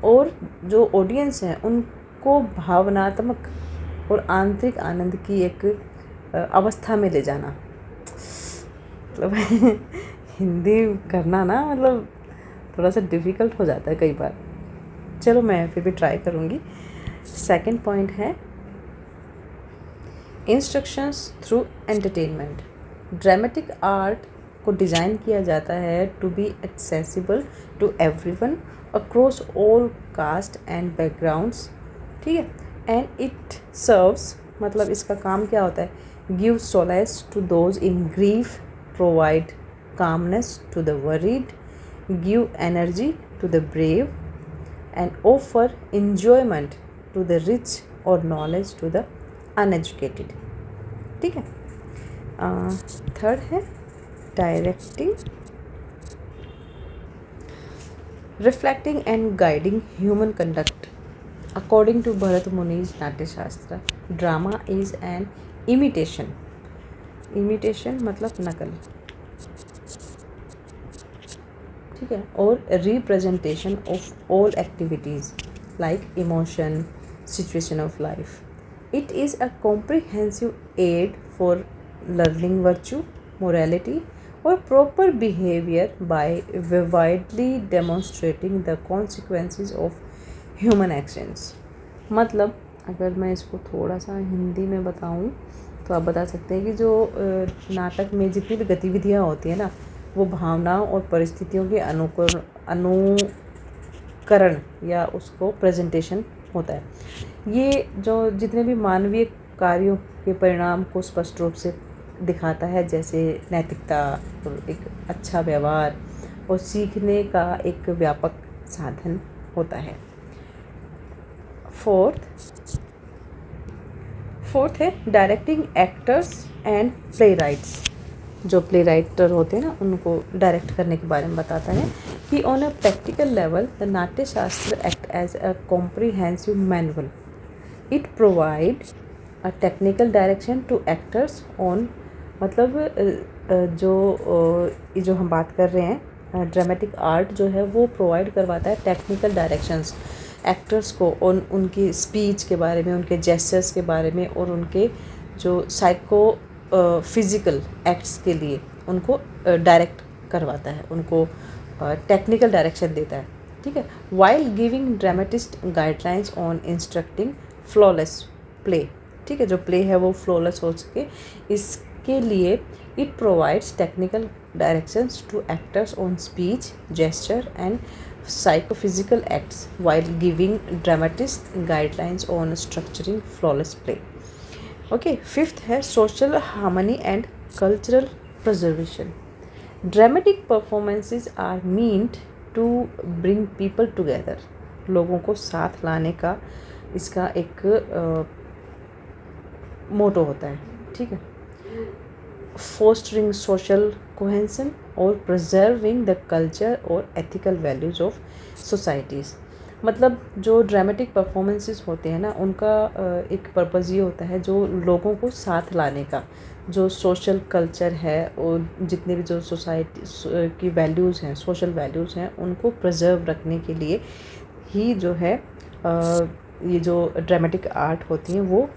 और जो ऑडियंस है उनको भावनात्मक और आंतरिक आनंद की एक अवस्था में ले जाना. मतलब हिंदी करना ना मतलब थोड़ा सा डिफ़िकल्ट हो जाता है कई बार. चलो मैं फिर भी ट्राई करूँगी. सेकंड पॉइंट है instructions through entertainment. Dramatic art को डिज़ाइन किया जाता है to be accessible to everyone across all caste and backgrounds. ठीक है. एंड इट सर्व्स मतलब इसका काम क्या होता है? Give solace to those in grief, provide calmness to the worried, give energy to the brave, and offer enjoyment to the rich or knowledge to the uneducated. ठीक है. थर्ड है directing, reflecting and guiding human conduct. According to Bharata Muni's Natyashastra, drama is an imitation. Imitation मतलब नकल, ठीक है, और representation of all activities like emotion, situation of life. It is a comprehensive aid for learning virtue, morality और proper behaviour by vividly demonstrating the consequences of human actions. मतलब अगर मैं इसको थोड़ा सा हिंदी में बताऊं तो आप बता सकते हैं कि जो नाटक में जितनी भी गतिविधियां होती हैं ना, वो भावनाओं और परिस्थितियों के अनुकरण या उसको प्रेजेंटेशन होता है. ये जो जितने भी मानवीय कार्यों के परिणाम को स्पष्ट रूप से दिखाता है, जैसे नैतिकता और एक अच्छा व्यवहार और सीखने का एक व्यापक साधन होता है. फोर्थ है directing actors and play rights. जो प्ले राइटर होते हैं ना, उनको डायरेक्ट करने के बारे में बताता है कि on a practical level the Natyashastra act as a comprehensive manual. It provide a technical direction to actors on, मतलब जो हम बात कर रहे हैं ड्रामेटिक आर्ट जो है वो प्रोवाइड करवाता है टेक्निकल डायरेक्शंस एक्टर्स को उनकी स्पीच के बारे में, उनके जेस्चर्स के बारे में और उनके जो फिज़िकल एक्ट्स के लिए उनको डायरेक्ट करवाता है, उनको टेक्निकल डायरेक्शन देता है. ठीक है. While giving dramatist guidelines on instructing flawless play. ठीक है. जो प्ले है वो फ्लॉलेस हो सके, इसके लिए it provides technical directions to actors on speech, gesture and psychophysical acts while giving dramatists guidelines on structuring flawless play. Okay, fifth है social harmony and cultural preservation. Dramatic performances are meant to bring people together, लोगों को साथ लाने का इसका एक मोटो होता है, ठीक है। फोस्टरिंग सोशल कोहेंसन और प्रिजर्विंग द कल्चर और एथिकल वैल्यूज़ ऑफ सोसाइटीज़। मतलब जो ड्रामेटिक परफॉर्मेंसेस होते हैं ना, उनका एक पर्पज़ ये होता है जो लोगों को साथ लाने का, जो सोशल कल्चर है और जितने भी जो सोसाइटी की वैल्यूज़ हैं, सोशल वैल्यूज़ हैं, उनको प्रिजर्व रखने के लिए ही जो है ये जो ड्रामेटिक आर्ट होती हैं वो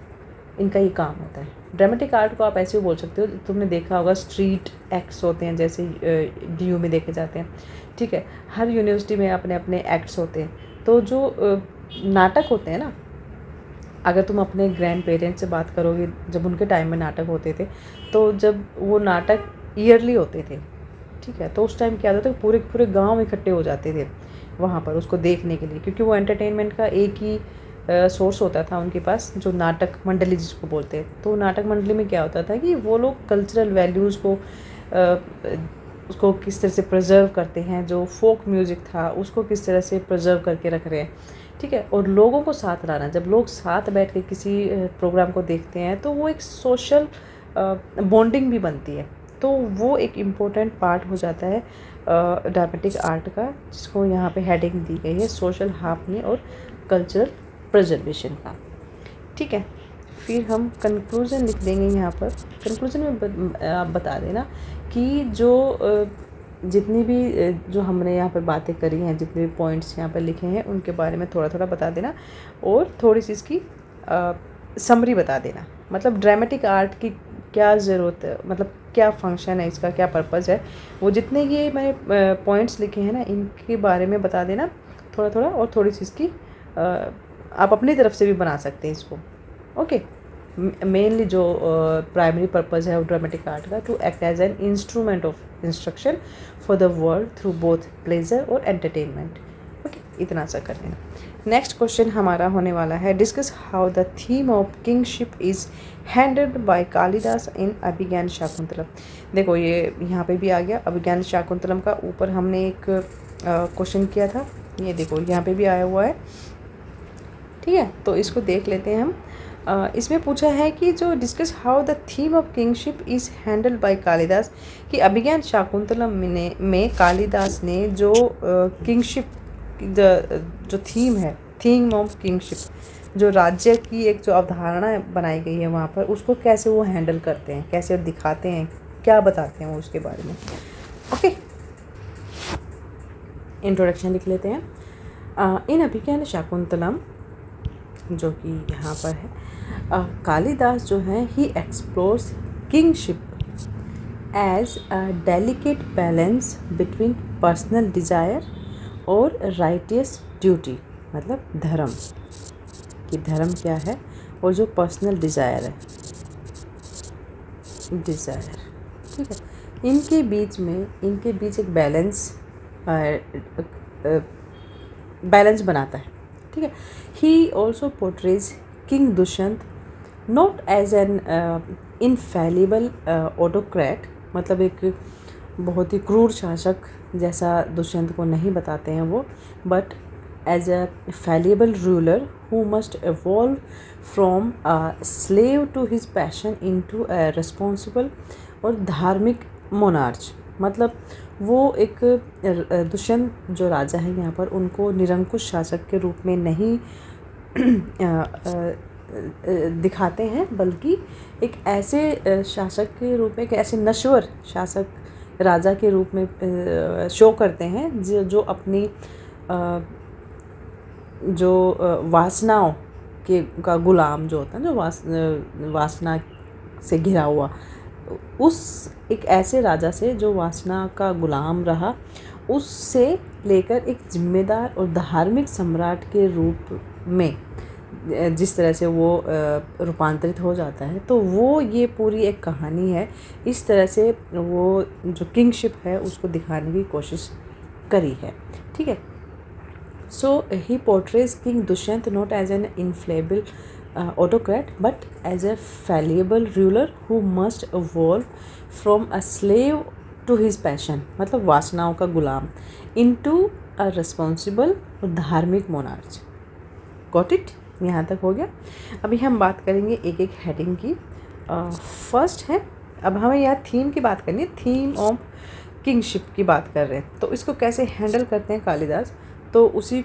इनका ये काम होता है। ड्रामेटिक आर्ट को आप ऐसे भी बोल सकते हो, तुमने देखा होगा स्ट्रीट एक्ट्स होते हैं जैसे DU में देखे जाते हैं, ठीक है। हर यूनिवर्सिटी में अपने अपने एक्ट्स होते हैं। तो जो नाटक होते हैं ना, अगर तुम अपने ग्रैंड पेरेंट्स से बात करोगे, जब उनके टाइम में नाटक होते थे, तो जब वो नाटक ईयरली होते थे, ठीक है, तो उस टाइम क्या होता था, पूरे पूरे गांव इकट्ठे हो जाते थे वहाँ पर उसको देखने के लिए, क्योंकि वो एंटरटेनमेंट का एक ही सोर्स होता था उनके पास, जो नाटक मंडली जिसको बोलते हैं। तो नाटक मंडली में क्या होता था कि वो लोग कल्चरल वैल्यूज़ को उसको किस तरह से प्रिजर्व करते हैं, जो फोक म्यूज़िक था उसको किस तरह से प्रिजर्व करके रख रहे हैं, ठीक है। और लोगों को साथ लाना, जब लोग साथ बैठ के किसी प्रोग्राम को देखते हैं तो वो एक सोशल बॉन्डिंग भी बनती है। तो वो एक इम्पोर्टेंट पार्ट हो जाता है ड्रामेटिक आर्ट का, जिसको यहाँ पे हेडिंग दी गई है सोशल हार्मनी और कल्चरल प्रिजर्वेशन का, ठीक है। फिर हम कंक्लूज़न लिख देंगे यहाँ पर। कंक्लूज़न में आप बता देना कि जो जितनी भी जो हमने यहाँ पर बातें करी हैं, जितने भी पॉइंट्स यहाँ पर लिखे हैं, उनके बारे में थोड़ा थोड़ा बता देना और थोड़ी सी इसकी समरी बता देना। मतलब ड्रामेटिक आर्ट की क्या ज़रूरत है, मतलब क्या फंक्शन है इसका, क्या पर्पज़ है, वो जितने ये मैंने पॉइंट्स लिखे हैं ना, इनके बारे में बता देना थोड़ा थोड़ा। और थोड़ी सी इसकी आप अपनी तरफ से भी बना सकते हैं इसको, ओके। मेनली जो प्राइमरी पर्पज़ है ड्रामेटिक आर्ट का, to act as an instrument of instruction for the world through both pleasure और एंटरटेनमेंट, ओके। इतना सा कर लेना। नेक्स्ट क्वेश्चन हमारा होने वाला है, discuss how the theme of kingship is handled by Kalidasa in Abhijnana Shakuntalam. देखो ये यहाँ पे भी आ गया, अभिज्ञान शाकुंतलम का ऊपर हमने एक क्वेश्चन किया था, ये देखो यहाँ पे भी आया हुआ है, ठीक है। तो इसको देख लेते हैं हम। इसमें पूछा है कि जो discuss how the theme of kingship is handled by Kalidas, कि अभिज्ञान शाकुंतलम में कालिदास ने जो किंगशिप जो थीम है, थीम ऑफ किंगशिप, जो राज्य की एक जो अवधारणा बनाई गई है वहाँ पर, उसको कैसे वो हैंडल करते हैं, कैसे दिखाते हैं, क्या बताते हैं वो उसके बारे में, ओके। इंट्रोडक्शन लिख लेते हैं। इन अभिज्ञान शाकुंतलम, जो कि यहाँ पर है, कालिदास जो है he explores kingship as a delicate balance between personal desire और राइटियस ड्यूटी, मतलब धर्म, कि धर्म क्या है और जो पर्सनल डिज़ायर है, डिज़ायर, ठीक है, इनके बीच एक बैलेंस बनाता है, ठीक है। He also portrays king Dushyanta not as an infallible autocrat, मतलब एक बहुत ही क्रूर शासक जैसा दुष्यंत को नहीं बताते हैं वो, but as a fallible ruler who must evolve from a slave to his passion into a responsible और धार्मिक मोनार्च। मतलब वो एक दुष्यंत जो राजा है यहाँ पर, उनको निरंकुश शासक के रूप में नहीं दिखाते हैं, बल्कि एक ऐसे शासक के रूप में, एक ऐसे नश्वर शासक राजा के रूप में शो करते हैं जो अपनी जो वासनाओं का गुलाम जो होता है, जो वासना से घिरा हुआ, उस एक ऐसे राजा से जो वासना का गुलाम रहा, उससे लेकर एक जिम्मेदार और धार्मिक सम्राट के रूप में जिस तरह से वो रूपांतरित हो जाता है, तो वो ये पूरी एक कहानी है। इस तरह से वो जो किंगशिप है उसको दिखाने की कोशिश करी है, ठीक है। So he portrays king Dushyanta not as an infallible autocrat but as a fallible ruler who must evolve from a slave to his passion, मतलब वासनाओं का गुलाम, into अ रिस्पॉन्सिबल और धार्मिक मोनार्च। Got it? यहाँ तक हो गया। अभी हम बात करेंगे एक एक हेडिंग की। फर्स्ट है, अब हमें यहाँ थीम की बात करनी है, थीम ऑफ किंगशिप की बात कर रहे हैं। तो इसको कैसे हैंडल करते हैं कालिदास, तो उसी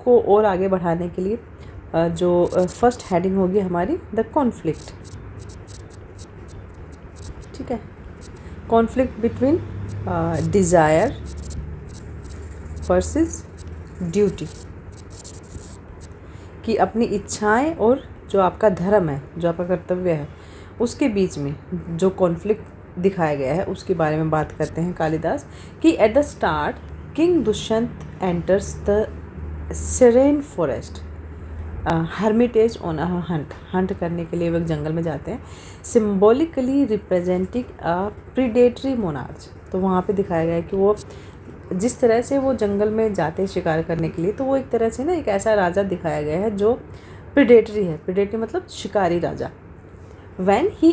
को और आगे बढ़ाने के लिए जो फर्स्ट हेडिंग होगी हमारी, द कॉन्फ्लिक्ट। ठीक है, conflict between desire versus duty, कि अपनी इच्छाएं और जो आपका धर्म है, जो आपका कर्तव्य है, उसके बीच में जो कॉन्फ्लिक्ट दिखाया गया है उसके बारे में बात करते हैं कालिदास। कि at the start king Dushyanta enters the serene forest hermitage on a hunt करने के लिए वो जंगल में जाते हैं, symbolically representing a predatory monarch. तो वहाँ पे दिखाया गया है कि वो जिस तरह से वो जंगल में जाते हैं शिकार करने के लिए, तो वो एक तरह से ना एक ऐसा राजा दिखाया गया है जो प्रीडेटरी है। प्रीडेटरी मतलब शिकारी राजा। When he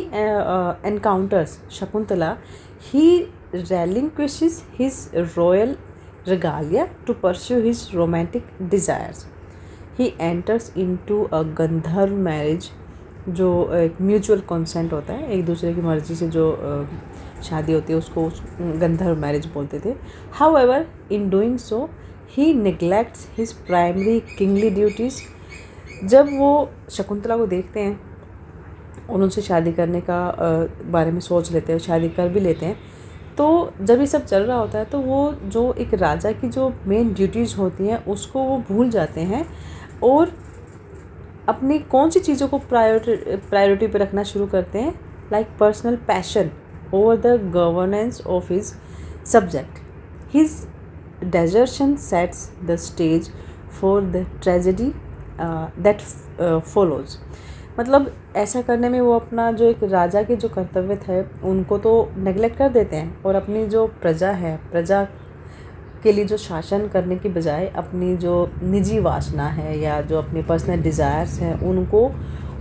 encounters Shakuntala, he relinquishes his royal regalia to pursue his romantic desires. He enters into a Gandharva marriage, जो एक म्यूचुअल कंसेंट होता है, एक दूसरे की मर्ज़ी से जो शादी होती है उसको गंधर्व मैरिज बोलते थे। However, in doing so, he neglects his primary kingly duties. जब वो शकुंतला को देखते हैं और उनसे शादी करने का बारे में सोच लेते हैं, शादी कर भी लेते हैं, तो जब ये सब चल रहा होता है तो वो जो एक राजा की जो मेन ड्यूटीज़ होती हैं उसको वो भूल जाते हैं और अपनी कौन सी चीज़ों को प्रायोरिटी पे रखना शुरू करते हैं, like personal passion over the governance of his subject. His desertion sets the stage for the tragedy that follows. मतलब ऐसा करने में वो अपना जो एक राजा के जो कर्तव्य थे उनको तो नेगलेक्ट कर देते हैं और अपनी जो प्रजा है, प्रजा के लिए जो शासन करने की बजाय अपनी जो निजी वासना है या जो अपनी पर्सनल डिज़ायर्स हैं उनको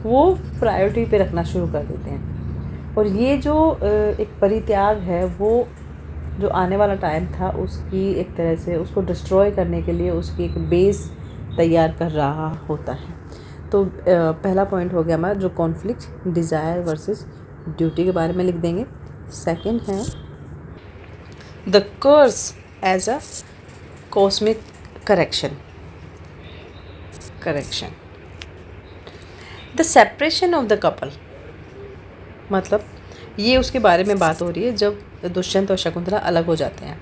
वो प्रायोरिटी पे रखना शुरू कर देते हैं। और ये जो एक परित्याग है वो जो आने वाला टाइम था उसकी एक तरह से उसको डिस्ट्रॉय करने के लिए उसकी एक बेस तैयार कर रहा होता है। तो पहला पॉइंट हो गया हमारा जो कॉन्फ्लिक्ट डिज़ायर वर्सेस ड्यूटी के बारे में लिख देंगे। सेकंड है the curse as a cosmic correction. The separation of the couple, मतलब ये उसके बारे में बात हो रही है जब दुष्यंत और शकुंतला अलग हो जाते हैं।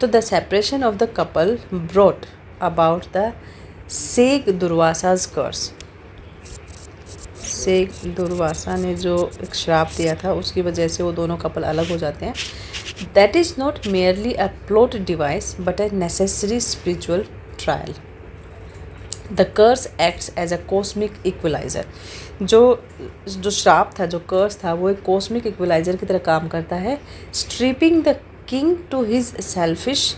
तो the separation of the couple brought about the sage Durvasa's curse. Sage Durvasa ने जो एक श्राप दिया था उसकी वजह से वो दोनों कपल अलग हो जाते हैं। That is not merely a plot device but a necessary spiritual trial. The curse acts as a cosmic equaliser. जो श्राप था, जो कर्स था, वो एक कॉस्मिक इक्वलाइज़र की तरह काम करता है। Stripping the king to his selfish,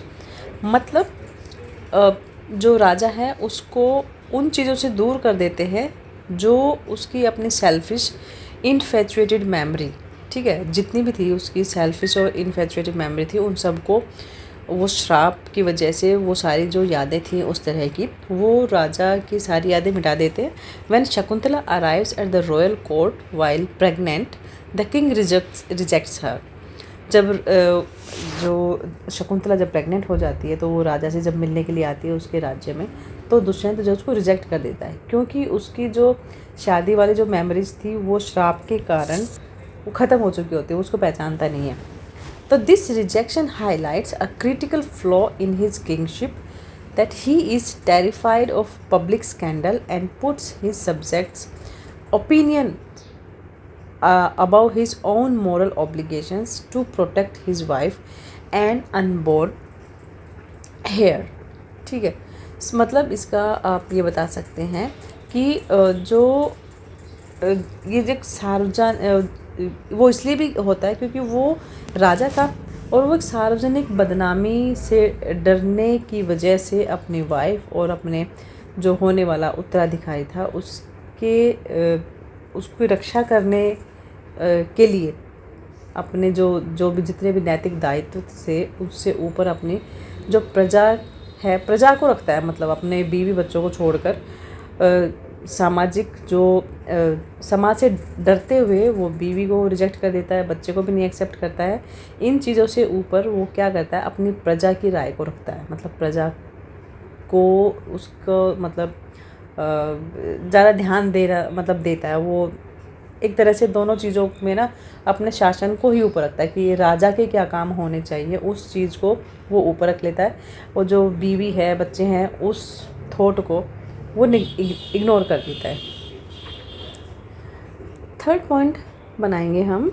मतलब जो राजा है उसको उन चीज़ों से दूर कर देते हैं जो उसकी अपनी सेल्फिश इनफैचुएटेड मेमोरी, ठीक है, जितनी भी थी उसकी सेल्फिश और इनफैचुएटेड मेमोरी थी, उन सबको वो श्राप की वजह से वो सारी जो यादें थी उस तरह की, वो राजा की सारी यादें मिटा देते हैं। When Shakuntala arrives at the royal court while pregnant the king rejects her. जब जो शकुंतला जब प्रेग्नेंट हो जाती है तो वो राजा से जब मिलने के लिए आती है उसके राज्य में, तो दुष्यंत जो उसको रिजेक्ट कर देता है क्योंकि उसकी जो शादी वाली जो मेमोरीज थी वो श्राप के कारण वो ख़त्म हो चुकी होती है, उसको पहचानता नहीं है। तो this rejection highlights a critical flaw in his kingship, that he is terrified of public scandal and puts his subjects opinion above his own moral obligations to protect his wife and unborn heir। ठीक है, मतलब इसका आप ये बता सकते हैं कि ये जो वो इसलिए भी होता है क्योंकि वो राजा था और वो एक सार्वजनिक बदनामी से डरने की वजह से अपनी वाइफ और अपने जो होने वाला उत्तराधिकारी था उसकी रक्षा करने के लिए अपने जो भी जितने भी नैतिक दायित्व से उससे ऊपर अपनी जो प्रजा है प्रजा को रखता है, मतलब अपने बीवी बच्चों को छोड़कर सामाजिक जो समाज से डरते हुए वो बीवी को रिजेक्ट कर देता है, बच्चे को भी नहीं एक्सेप्ट करता है। इन चीज़ों से ऊपर वो क्या करता है, अपनी प्रजा की राय को रखता है, मतलब प्रजा को उसको मतलब ज़्यादा ध्यान देता है। वो एक तरह से दोनों चीज़ों में ना अपने शासन को ही ऊपर रखता है कि ये राजा के क्या काम होने चाहिए, उस चीज़ को वो ऊपर रख लेता है। और जो बीवी है, बच्चे हैं, उस थॉट को वो इग्नोर कर देता है। थर्ड पॉइंट बनाएंगे हम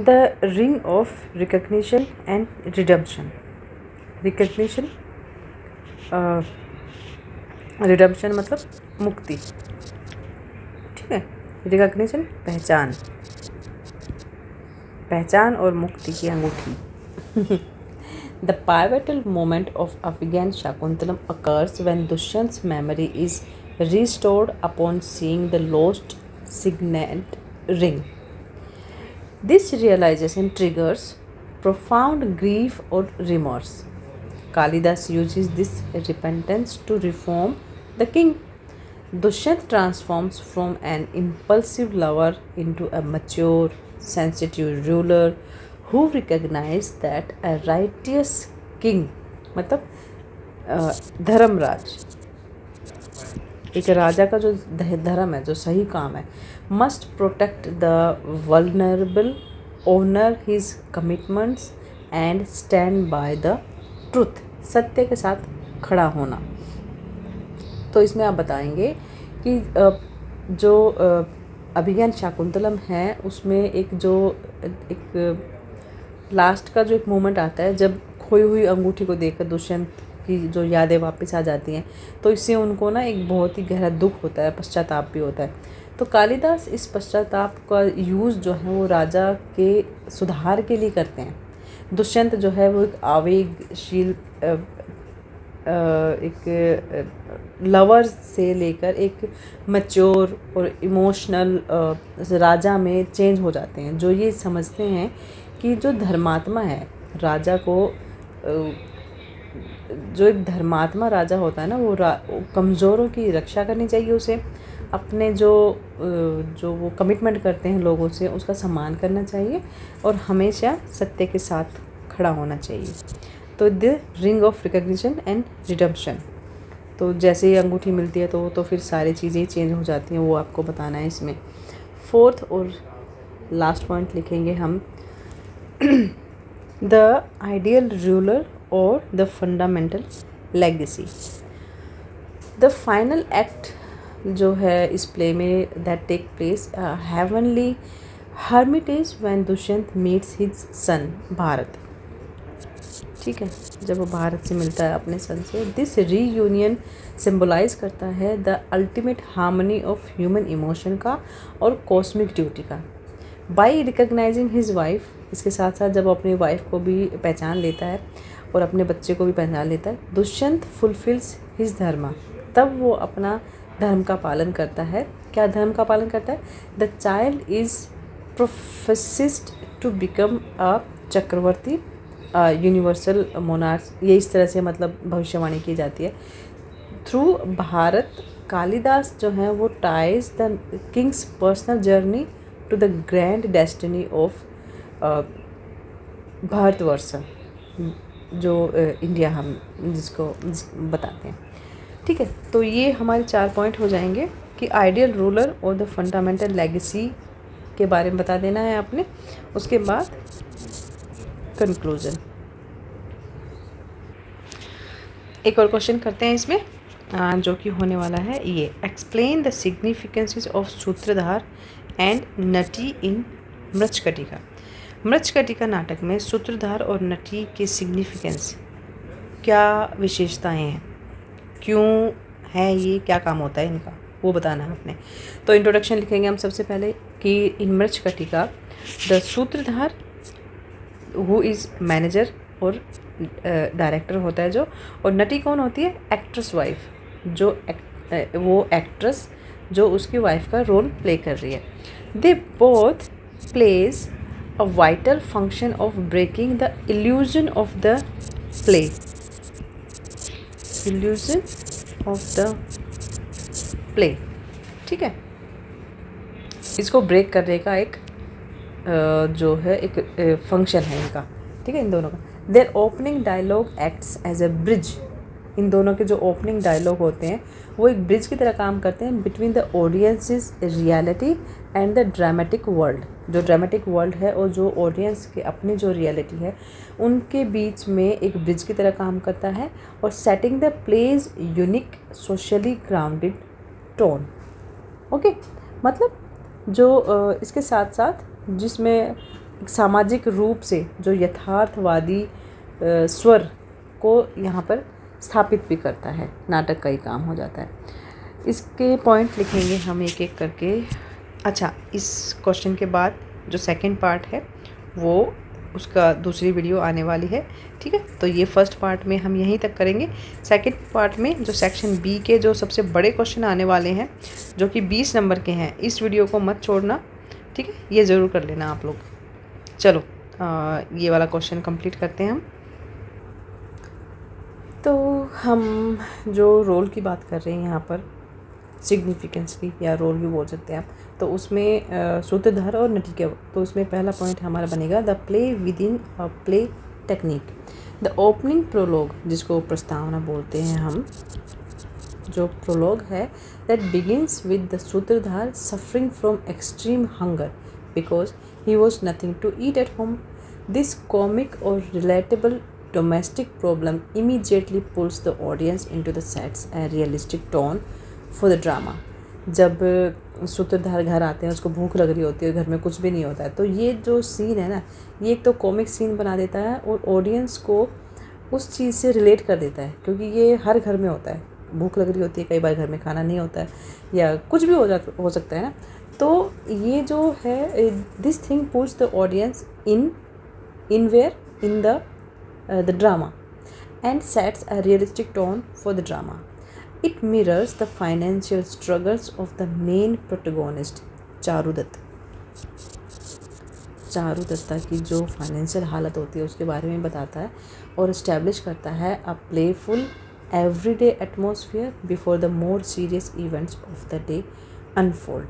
the ring of recognition and redemption. Recognition, redemption मतलब मुक्ति, ठीक है। रिकग्निशन पहचान और मुक्ति की अंगूठी। The pivotal moment of Abhigyan Shakuntalam occurs when Dushyant's memory is restored upon seeing the lost signet ring. This realization triggers profound grief or remorse. Kalidas uses this repentance to reform the king. Dushyant transforms from an impulsive lover into a mature, sensitive ruler who recognized that a righteous king मतलब धर्मराज, एक राजा का जो धर्म है, जो सही काम है, must protect the vulnerable, honor his commitments and stand by the truth, सत्य के साथ खड़ा होना। तो इसमें आप बताएंगे कि जो अभिज्ञान शाकुंतलम है उसमें एक लास्ट का जो एक मोमेंट आता है जब खोई हुई अंगूठी को देखकर दुष्यंत की जो यादें वापस आ जाती हैं, तो इससे उनको ना एक बहुत ही गहरा दुख होता है, पश्चाताप भी होता है। तो कालिदास इस पश्चाताप का यूज़ जो है वो राजा के सुधार के लिए करते हैं। दुष्यंत जो है वो एक आवेगशील एक लवर से लेकर एक मैच्योर और इमोशनल राजा में चेंज हो जाते हैं, जो ये समझते हैं कि जो धर्मात्मा है राजा को, जो एक धर्मात्मा राजा होता है ना, वो कमज़ोरों की रक्षा करनी चाहिए, उसे अपने जो वो कमिटमेंट करते हैं लोगों से उसका सम्मान करना चाहिए और हमेशा सत्य के साथ खड़ा होना चाहिए। तो the ring of recognition and redemption, तो जैसे ही अंगूठी मिलती है तो फिर सारी चीज़ें चेंज हो जाती हैं, वो आपको बताना है इसमें। फोर्थ और लास्ट पॉइंट लिखेंगे हम द आइडियल रूलर और the fundamental legacy. The final act जो है इस प्ले में that take place heavenly hermitage when Dushyant meets his son Bharat, ठीक है, जब वो भारत से मिलता है अपने सन से। दिस रीयूनियन सिम्बलाइज करता है the ultimate harmony of human emotion का और कॉस्मिक ड्यूटी का। बाई रिकग्नाइजिंग हिज वाइफ, इसके साथ साथ जब वो अपनी वाइफ को भी पहचान लेता है और अपने बच्चे को भी पहचान लेता है, दुष्यंत फुलफिल्स हिज धर्मा, तब वो अपना धर्म का पालन करता है। क्या धर्म का पालन करता है? The child is prophesied to become a chakravarti universal monarch, ये इस तरह से मतलब भविष्यवाणी की जाती है। थ्रू भारत कालिदास जो है वो ties the king's personal journey to the grand destiny of Bharatvarsh, जो इंडिया हम जिसको बताते हैं, ठीक है। तो ये हमारे 4 पॉइंट हो जाएंगे कि आइडियल रूलर और द फंडामेंटल लेगेसी के बारे में बता देना है आपने। उसके बाद कंक्लूजन, एक और क्वेश्चन करते हैं इसमें जो कि होने वाला है ये, एक्सप्लेन द सिग्निफिकेंसेस ऑफ सूत्रधार एंड नटी इन मृच्छकटिका। मृच्छकटिका नाटक में सूत्रधार और नटी के सिग्निफिकेंस, क्या विशेषताएं हैं, क्यों है ये, क्या काम होता है इनका, वो बताना है आपने। तो इंट्रोडक्शन लिखेंगे हम सबसे पहले कि इन मृच्छकटिका द सूत्रधार हु इज़ मैनेजर और डायरेक्टर होता है जो, और नटी कौन होती है? एक्ट्रेस वाइफ, जो वो एक्ट्रेस जो उसकी वाइफ का रोल प्ले कर रही है। They both plays a vital function of breaking the illusion of the play, illusion of the play। ठीक है, इसको ब्रेक करने का एक जो है एक फंक्शन है इनका, ठीक है, इन दोनों का। Their opening dialogue acts as a bridge, इन दोनों के जो ओपनिंग डायलॉग होते हैं वो एक ब्रिज की तरह काम करते हैं between the audiences reality and the dramatic world. जो ड्रामेटिक वर्ल्ड है और जो ऑडियंस के अपनी जो रियलिटी है उनके बीच में एक ब्रिज की तरह काम करता है, और setting the play's unique socially grounded tone. Okay, मतलब जो इसके साथ साथ जिसमें एक सामाजिक रूप से जो यथार्थवादी स्वर को यहाँ पर स्थापित भी करता है, नाटक का ही काम हो जाता है। इसके पॉइंट लिखेंगे हम एक एक करके। अच्छा, इस क्वेश्चन के बाद जो सेकंड पार्ट है वो उसका दूसरी वीडियो आने वाली है, ठीक है। तो ये फर्स्ट पार्ट में हम यहीं तक करेंगे। सेकंड पार्ट में जो सेक्शन बी के जो सबसे बड़े क्वेश्चन आने वाले हैं जो कि 20 नंबर के हैं, इस वीडियो को मत छोड़ना, ठीक है, ये ज़रूर कर लेना आप लोग। चलो ये वाला क्वेश्चन कंप्लीट करते हैं हम। तो हम जो रोल की बात कर रहे हैं यहाँ पर, सिग्निफिकेंस की या रोल भी बोल सकते हैं आप, तो उसमें सूत्रधार और नटी के, तो उसमें पहला पॉइंट हमारा बनेगा the play within a play technique. The opening prologue, जिसको प्रस्तावना बोलते हैं हम, जो प्रोलॉग है, that begins with the Sutradhar suffering from extreme hunger because he was nothing to eat at home. This comic और relatable domestic problem immediately pulls the audience into the sets and realistic tone for the drama। जब सूत्रधार घर आते हैं, उसको भूख लग रही होती है, घर में कुछ भी नहीं होता है, तो ये जो सीन है ना, ये एक तो कॉमिक सीन बना देता है और ऑडियंस को उस चीज़ से रिलेट कर देता है, क्योंकि ये हर घर में होता है। भूख लग रही होती है, कई बार घर में खाना नहीं होता है या कुछ भी हो सकता है ना, तो ये जो है this thing pulls the audience in where in the drama and sets a realistic tone for the drama. It mirrors the financial struggles of the main protagonist, Charu Datta की जो फाइनेंशियल हालत होती है उसके बारे में बताता है और इस्टेब्लिश करता है a playful everyday atmosphere before the more serious events of the day unfold.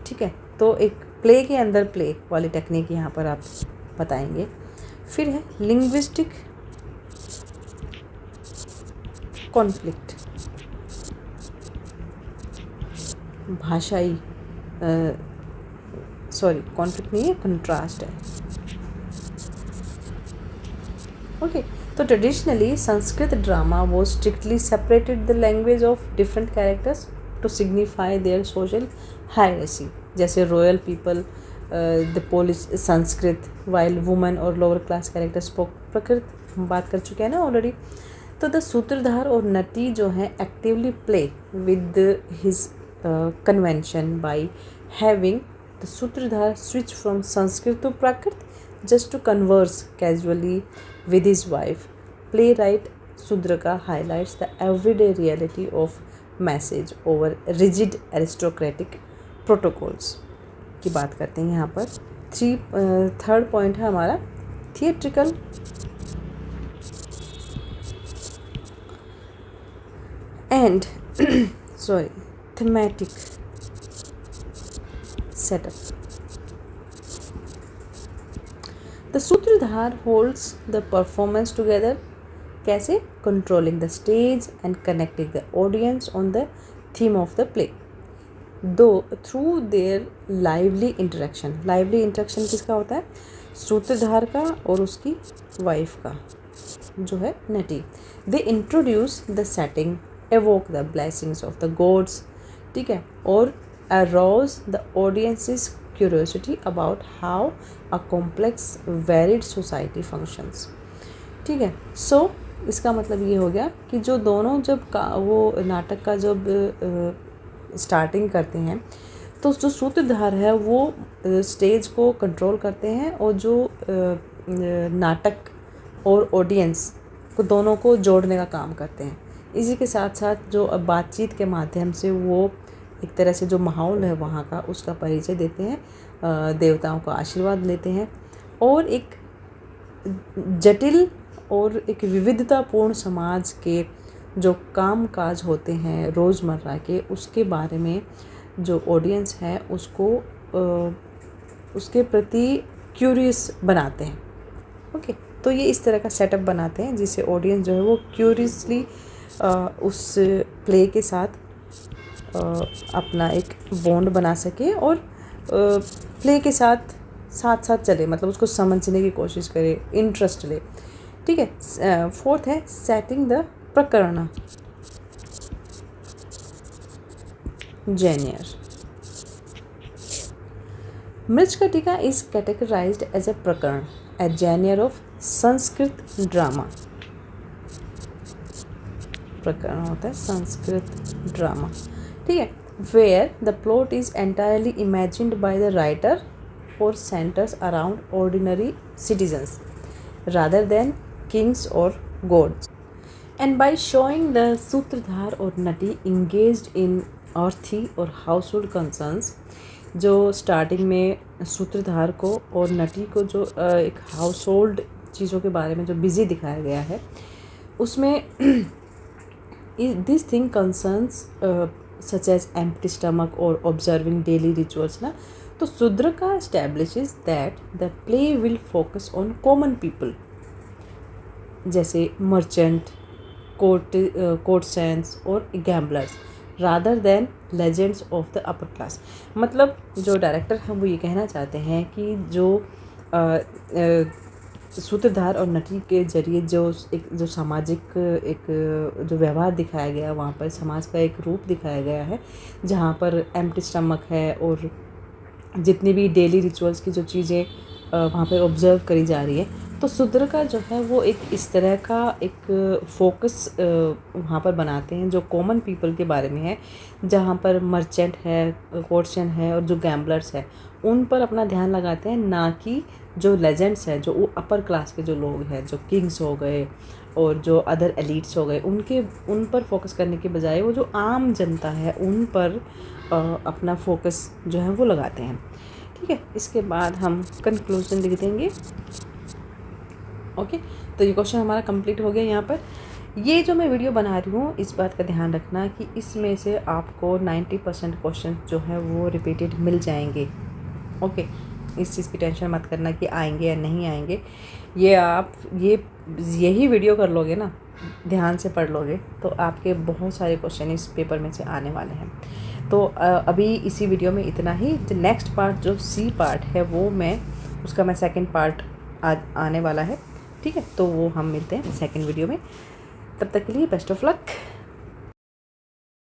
ठीक है, तो एक प्ले के अंदर प्ले वाली टेक्निक यहाँ पर आप बताएंगे। फिर है लिंग्विस्टिक कॉन्फ्लिक्ट, भाषाई कॉन्फ्लिक्ट नहीं है, कंट्रास्ट है। ओके, तो ट्रेडिशनली संस्कृत ड्रामा वो strictly separated the language of different characters to signify their social hierarchy, जैसे royal people the polish Sanskrit, while women और lower class character spoke Prakrit, हम बात कर चुके हैं ना ऑलरेडी। तो द सूत्रधार और नटी जो हैं actively play with his convention by having the sutradhar switch from Sanskrit to Prakrit just to converse casually with his wife. Playwright Sudhraka highlights the everyday reality of message over rigid aristocratic protocols की बात करते हैं यहाँ पर। थर्ड पॉइंट है हमारा theatrical and thematic setup. The Sutradhar holds the performance together, कैसे? Controlling the stage and connecting the audience on the theme of the play. Though through their lively interaction किसका होता है? सूत्रधार का और उसकी वाइफ का, जो है नटी। They introduce the setting, evoke the blessings of the gods, ठीक है, और arouse the audience's curiosity about how a complex varied society functions। ठीक है, सो इसका मतलब ये हो गया कि जो दोनों जब वो नाटक का जब स्टार्टिंग करते हैं तो जो सूत्रधार है वो स्टेज को कंट्रोल करते हैं और जो नाटक और ऑडियंस को दोनों को जोड़ने का काम करते हैं। इसी के साथ साथ जो बातचीत के माध्यम से वो एक तरह से जो माहौल है वहाँ का उसका परिचय देते हैं, देवताओं का आशीर्वाद लेते हैं और एक जटिल और एक विविधतापूर्ण समाज के जो काम काज होते हैं रोज़मर्रा के, उसके बारे में जो ऑडियंस है उसको उसके प्रति क्यूरियस बनाते हैं। ओके, तो ये इस तरह का सेटअप बनाते हैं जिससे ऑडियंस जो है वो क्यूरियसली उस प्ले के साथ अपना एक बॉन्ड बना सके और प्ले के साथ साथ साथ चले, मतलब उसको समझने की कोशिश करे, इंटरेस्ट ले। ठीक है। फोर्थ है setting the prakarana genre. Mricchakatika is categorized as a prakarana, a genre of Sanskrit drama. प्रकरण होता है संस्कृत ड्रामा। ठीक है। Where the plot is entirely imagined by the writer और centres around ordinary citizens rather than kings or gods, and by showing the सूत्रधार और नटी engaged in earthy और household concerns, जो स्टार्टिंग में सूत्रधार को और नटी को जो एक हाउस होल्ड चीज़ों के बारे में जो बिजी दिखाया गया है, उसमें this thing concerns such as empty stomach और ऑब्जर्विंग डेली रिचुअल्स ना। तो Shudraka establishes that the play will focus on common people जैसे मर्चेंट, कोर्टसेंस और gamblers rather than legends of the upper class. मतलब जो डायरेक्टर हैं वो ये कहना चाहते हैं कि जो सूत्रधार और नटी के जरिए जो सामाजिक एक जो व्यवहार दिखाया गया, वहाँ पर समाज का एक रूप दिखाया गया है जहाँ पर एम्प्टी स्टमक है और जितनी भी डेली रिचुअल्स की जो चीज़ें वहाँ पे ऑब्जर्व करी जा रही है। तो शूद्र का जो है वो एक इस तरह का एक फोकस वहाँ पर बनाते हैं जो कॉमन पीपल के बारे में है, जहाँ पर मर्चेंट है, कोर्टसन है और जो गैम्बलर्स है उन पर अपना ध्यान लगाते हैं, ना कि जो लेजेंड्स है, जो वो अपर क्लास के जो लोग हैं, जो किंग्स हो गए और जो अदर एलिट्स हो गए, उन पर फोकस करने के बजाय वो जो आम जनता है उन पर अपना फोकस जो है वो लगाते हैं। ठीक है। इसके बाद हम कंक्लूजन लिख देंगे। ओके, तो ये क्वेश्चन हमारा कंप्लीट हो गया। यहाँ पर ये जो मैं वीडियो बना रही हूँ, इस बात का ध्यान रखना कि इसमें से आपको 90% क्वेश्चन जो है वो रिपीटेड मिल जाएंगे। ओके, इस चीज़ की टेंशन मत करना कि आएंगे या नहीं आएंगे। ये आप यही वीडियो कर लोगे ना, ध्यान से पढ़ लोगे, तो आपके बहुत सारे क्वेश्चन इस पेपर में से आने वाले हैं। तो अभी इसी वीडियो में इतना ही। नेक्स्ट पार्ट जो सी पार्ट है वो उसका मैं सेकंड पार्ट आने वाला है। ठीक है, तो वो हम मिलते हैं सेकंड वीडियो में। तब तक के लिए बेस्ट ऑफ लक।